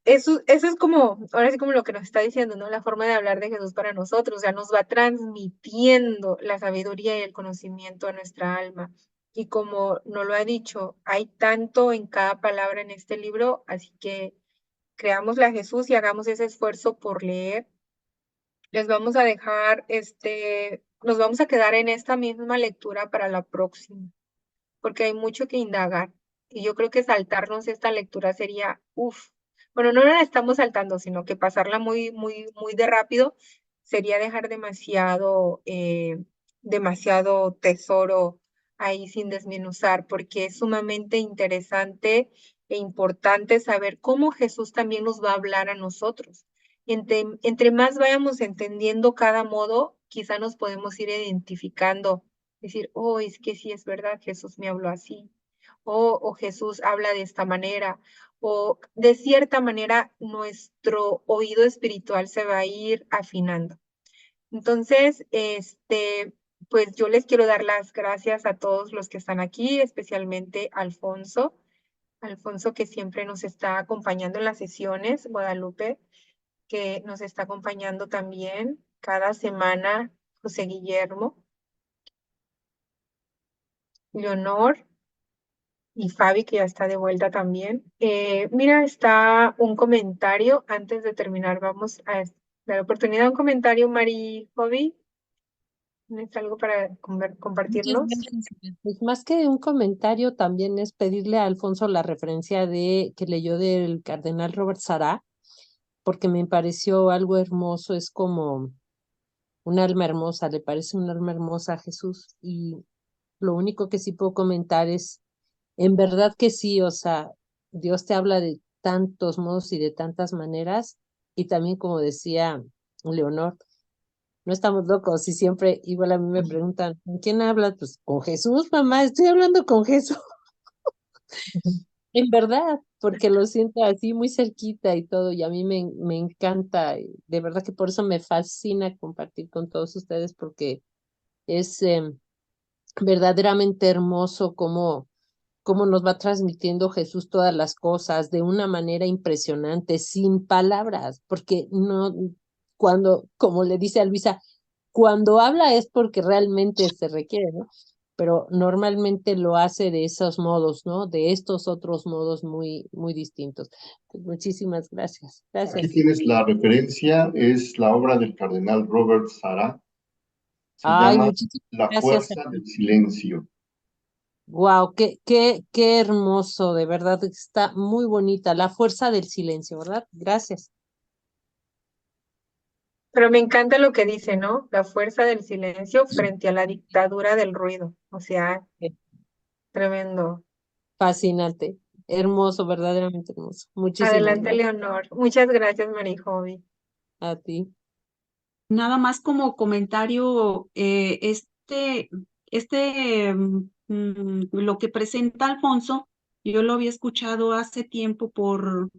Eso es como, ahora sí como lo que nos está diciendo, ¿no? La forma de hablar de Jesús para nosotros, o sea, nos va transmitiendo la sabiduría y el conocimiento a nuestra alma. Y como nos lo ha dicho, hay tanto en cada palabra en este libro, así que creámosle a Jesús y hagamos ese esfuerzo por leer. Les vamos a dejar, nos vamos a quedar en esta misma lectura para la próxima, porque hay mucho que indagar. Y yo creo que saltarnos esta lectura sería, bueno, no la estamos saltando, sino que pasarla muy, muy, muy de rápido sería dejar demasiado tesoro ahí sin desmenuzar, porque es sumamente interesante e importante saber cómo Jesús también nos va a hablar a nosotros. Entre más vayamos entendiendo cada modo, quizá nos podemos ir identificando, decir, es que sí es verdad, Jesús me habló así, o Jesús habla de esta manera, o de cierta manera nuestro oído espiritual se va a ir afinando. Entonces, pues yo les quiero dar las gracias a todos los que están aquí, especialmente a Alfonso que siempre nos está acompañando en las sesiones, Guadalupe, que nos está acompañando también cada semana, José Guillermo, Leonor y Fabi, que ya está de vuelta también. Mira, está un comentario antes de terminar. Vamos a dar oportunidad a un comentario, Mari Hobby. ¿Tienes algo para Muchas compartirnos? gracias. Pues más que un comentario, también es pedirle a Alfonso la referencia que leyó del cardenal Robert Sará, porque me pareció algo hermoso, es como un alma hermosa, le parece un alma hermosa a Jesús. Y lo único que sí puedo comentar es, en verdad que sí, o sea, Dios te habla de tantos modos y de tantas maneras, y también como decía Leonor, no estamos locos y siempre, igual a mí me preguntan, ¿con quién hablas? Pues con Jesús, mamá, estoy hablando con Jesús. En verdad, porque lo siento así muy cerquita y todo, y a mí me encanta, y de verdad que por eso me fascina compartir con todos ustedes, porque es verdaderamente hermoso cómo nos va transmitiendo Jesús todas las cosas de una manera impresionante, sin palabras, porque no, como le dice a Luisa, cuando habla es porque realmente se requiere, ¿no? Pero normalmente lo hace de esos modos, ¿no? De estos otros modos muy, muy distintos. Pues muchísimas gracias. Aquí Gracias. tienes la referencia, es la obra del cardenal Robert Sará, se Ay, llama muchísimas La gracias a fuerza ti. del silencio. Wow, qué hermoso, de verdad, está muy bonita. La fuerza del silencio, ¿verdad? Gracias. Pero me encanta lo que dice, ¿no? La fuerza del silencio frente a la dictadura del ruido. O sea, tremendo. Fascinante, hermoso, verdaderamente hermoso. Muchísimas Adelante, gracias Leonor. Muchas gracias, Marijovi. a ti. Nada más como comentario, lo que presenta Alfonso, yo lo había escuchado hace tiempo por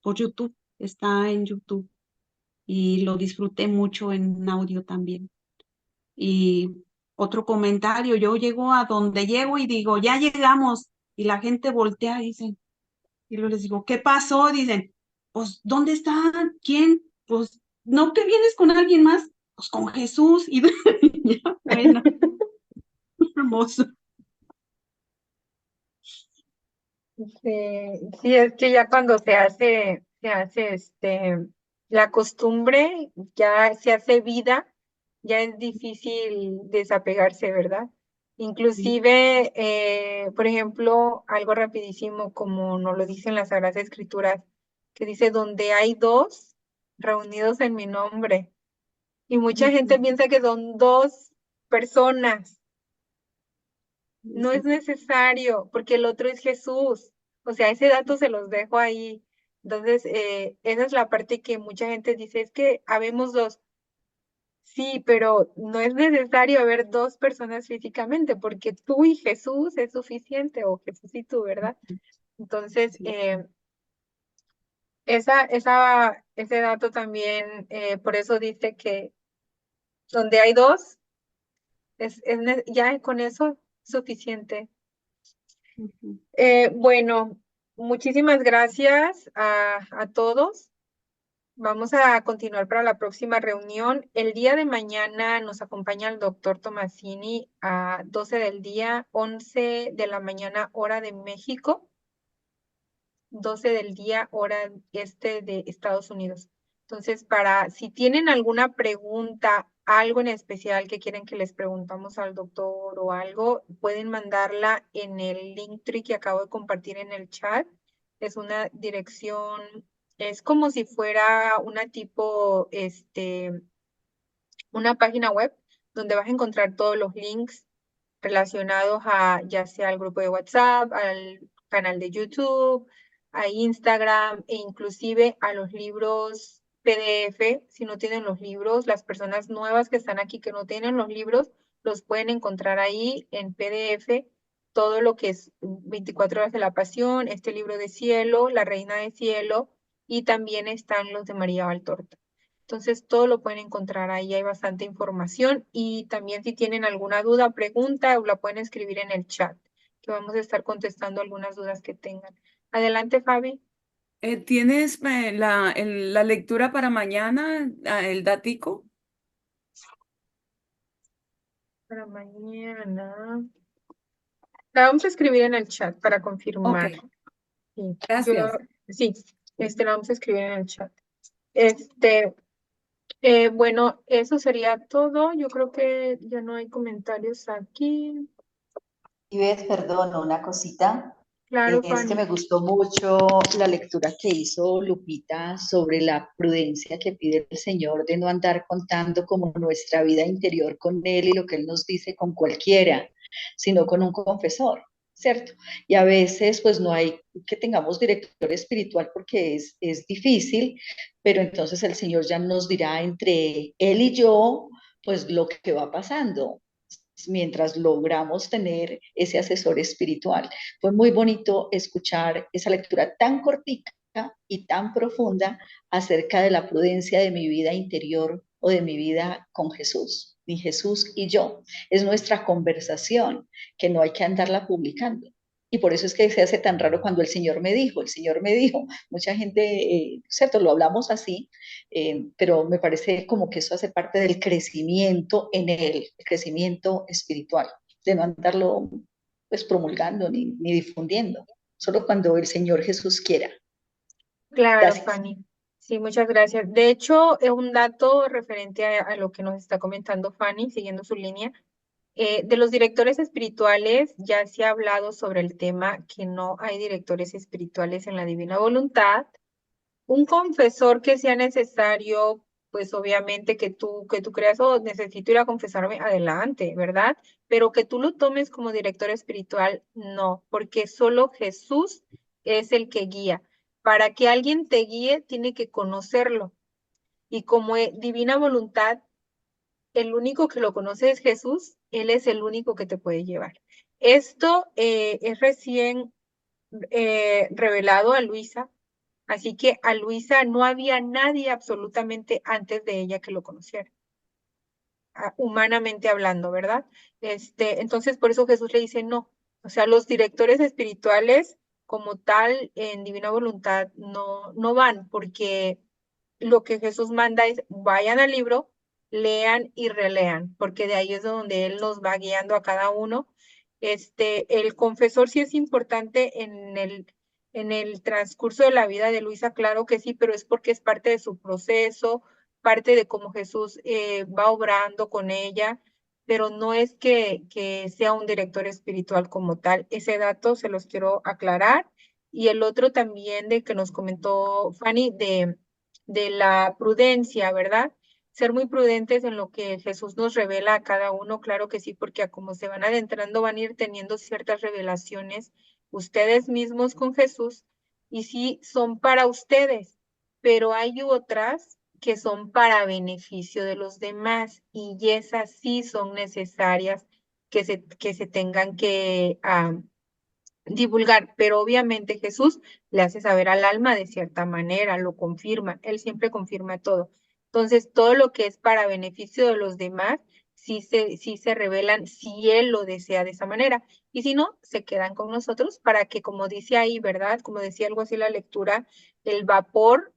YouTube, está en YouTube y lo disfruté mucho en audio también. Y otro comentario, yo llego a donde llego y digo, ya llegamos, y la gente voltea y dicen, y luego les digo, ¿qué pasó? Dicen, pues, ¿dónde están? ¿Quién? Pues, ¿no que vienes con alguien más? Pues con Jesús. Y ya, bueno, hermoso. Sí, es que ya cuando se hace la costumbre, ya se hace vida, ya es difícil desapegarse, ¿verdad? Sí, Inclusive, por ejemplo, algo rapidísimo como nos lo dicen las Sagradas Escrituras, que dice, donde hay dos reunidos en mi nombre. Y mucha gente piensa que son dos personas. No es necesario, porque el otro es Jesús. O sea, ese dato se los dejo ahí. Entonces, esa es la parte que mucha gente dice, es que habemos dos. Sí, pero no es necesario haber dos personas físicamente, porque tú y Jesús es suficiente, o Jesús y tú, ¿verdad? Entonces, sí. ese dato también, por eso dice que donde hay dos, ya con eso es suficiente. Ujú. Bueno, muchísimas gracias a todos. Vamos a continuar para la próxima reunión. El día de mañana nos acompaña el doctor Tomasini a 12 del día, 11 de la mañana, hora de México, 12 del día, hora de Estados Unidos. Entonces, si tienen alguna pregunta, algo en especial que quieren que les preguntamos al doctor o algo, pueden mandarla en el Linktree que acabo de compartir en el chat. Es una dirección, es como si fuera una página web donde vas a encontrar todos los links relacionados a ya sea al grupo de WhatsApp, al canal de YouTube, a Instagram e inclusive a los libros PDF. Si no tienen los libros, las personas nuevas que están aquí que no tienen los libros, los pueden encontrar ahí en PDF todo lo que es 24 horas de la Pasión, este libro de Cielo, La Reina de Cielo, y también están los de María Valtorta. Entonces, todo lo pueden encontrar ahí, hay bastante información, y también si tienen alguna duda, pregunta, la pueden escribir en el chat, que vamos a estar contestando algunas dudas que tengan. Adelante, Fabi. ¿Tienes la lectura para mañana, el datico? Para mañana. La vamos a escribir en el chat para Ok, confirmar. Sí, gracias. sí, la vamos a escribir en el chat. Bueno, eso sería todo. Yo creo que ya no hay comentarios aquí. Y ves, perdón, una cosita. Claro, Es que Fanny. me gustó mucho la lectura que hizo Lupita sobre la prudencia que pide el Señor de no andar contando como nuestra vida interior con Él y lo que Él nos dice con cualquiera, sino con un confesor, ¿cierto? Y a veces pues no hay que tengamos director espiritual porque es difícil, pero entonces el Señor ya nos dirá entre Él y yo pues lo que va pasando mientras logramos tener ese asesor espiritual. Fue muy bonito escuchar esa lectura tan cortica y tan profunda acerca de la prudencia de mi vida interior o de mi vida con Jesús, mi Jesús y yo. Es nuestra conversación que no hay que andarla publicando. Y por eso es que se hace tan raro cuando el Señor me dijo, mucha gente, cierto, lo hablamos así, pero me parece como que eso hace parte del crecimiento en él, el crecimiento espiritual, de no andarlo pues promulgando ni difundiendo, solo cuando el Señor Jesús quiera. Claro, Gracias. Fanny. Sí, muchas gracias. De hecho, un dato referente a lo que nos está comentando Fanny, siguiendo su línea, de los directores espirituales ya se ha hablado sobre el tema que no hay directores espirituales en la divina voluntad. Un confesor que sea necesario, pues obviamente que tú creas, oh, necesito ir a confesarme, adelante, ¿verdad? Pero que tú lo tomes como director espiritual, no, porque solo Jesús es el que guía. Para que alguien te guíe, tiene que conocerlo. Y como divina voluntad, el único que lo conoce es Jesús, Él es el único que te puede llevar. Esto es recién revelado a Luisa. Así que a Luisa no había nadie absolutamente antes de ella que lo conociera, humanamente hablando, ¿verdad? Entonces por eso Jesús le dice no. O sea, los directores espirituales como tal en divina voluntad no van, porque lo que Jesús manda es vayan al libro, lean y relean, porque de ahí es donde Él nos va guiando a cada uno. El confesor sí es importante en el transcurso de la vida de Luisa, claro que sí, pero es porque es parte de su proceso, parte de cómo Jesús va obrando con ella, pero no es que sea un director espiritual como tal. Ese dato se los quiero aclarar. Y el otro también de que nos comentó Fanny de la prudencia, ¿verdad? Ser muy prudentes en lo que Jesús nos revela a cada uno, claro que sí, porque a como se van adentrando van a ir teniendo ciertas revelaciones ustedes mismos con Jesús y sí son para ustedes, pero hay otras que son para beneficio de los demás y esas sí son necesarias que se tengan que divulgar, pero obviamente Jesús le hace saber al alma de cierta manera, lo confirma, Él siempre confirma todo. Entonces, todo lo que es para beneficio de los demás, sí se revelan si Él lo desea de esa manera. Y si no, se quedan con nosotros para que, como dice ahí, ¿verdad? Como decía algo así la lectura, el vapor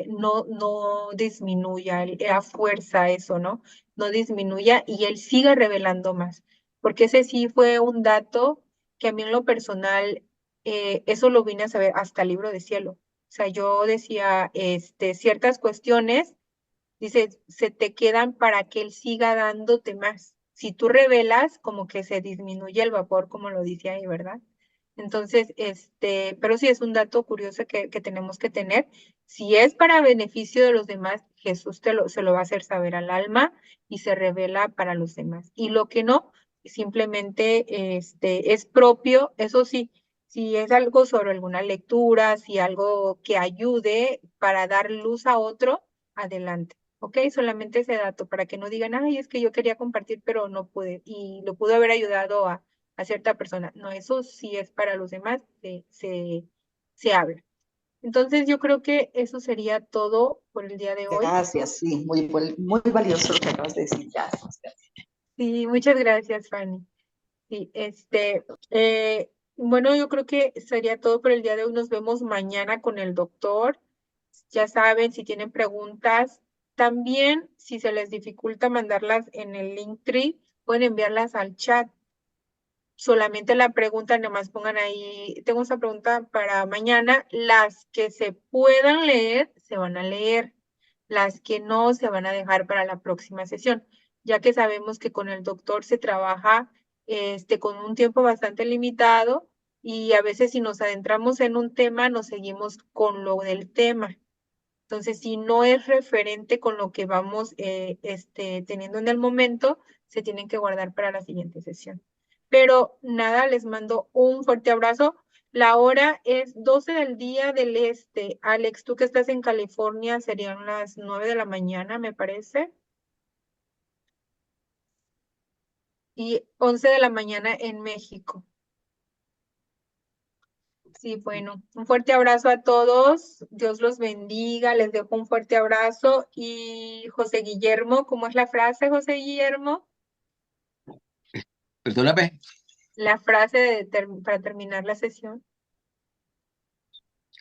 no disminuya, a fuerza eso, ¿no? No disminuya y Él siga revelando más. Porque ese sí fue un dato que a mí en lo personal, eso lo vine a saber hasta el libro de cielo. O sea, yo decía, ciertas cuestiones, dice, se te quedan para que él siga dándote más. Si tú revelas, como que se disminuye el vapor, como lo dice ahí, ¿verdad? Entonces, pero sí es un dato curioso que tenemos que tener. Si es para beneficio de los demás, Jesús se lo va a hacer saber al alma y se revela para los demás. Y lo que no, simplemente es propio, eso sí, si es algo sobre alguna lectura, si algo que ayude para dar luz a otro, adelante. ¿Ok? Solamente ese dato para que no digan, ay, es que yo quería compartir, pero no pude y lo pudo haber ayudado a cierta persona. No, eso sí es para los demás, se habla. Entonces yo creo que eso sería todo por el día de hoy. Gracias, sí, muy valioso lo que acabas de decir. Gracias. Sí, muchas gracias, Fanny. Sí, bueno, yo creo que sería todo por el día de hoy. Nos vemos mañana con el doctor. Ya saben, si tienen preguntas, también si se les dificulta mandarlas en el Linktree, pueden enviarlas al chat. Solamente la pregunta, nomás pongan ahí, tengo esa pregunta para mañana. Las que se puedan leer, se van a leer. Las que no, se van a dejar para la próxima sesión, ya que sabemos que con el doctor se trabaja con un tiempo bastante limitado y a veces si nos adentramos en un tema, nos seguimos con lo del tema. Entonces, si no es referente con lo que vamos teniendo en el momento, se tienen que guardar para la siguiente sesión. Pero nada, les mando un fuerte abrazo. La hora es 12 del día del este. Alex, tú que estás en California, serían las 9 de la mañana, me parece. Y 11 de la mañana en México. Sí, bueno, un fuerte abrazo a todos. Dios los bendiga. Les dejo un fuerte abrazo. Y José Guillermo, ¿cómo es la frase, José Guillermo? Perdóname. La frase para terminar la sesión.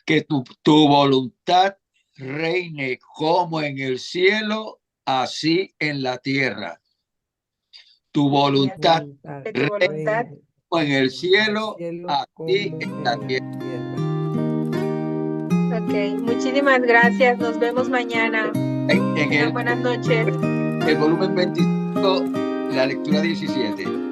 Que tu voluntad reine como en el cielo, así en la tierra. Tu voluntad Que tu voluntad como en el cielo, así en la tierra. Ok, muchísimas gracias. Nos vemos mañana. Buenas noches. El volumen 25, la lectura 17.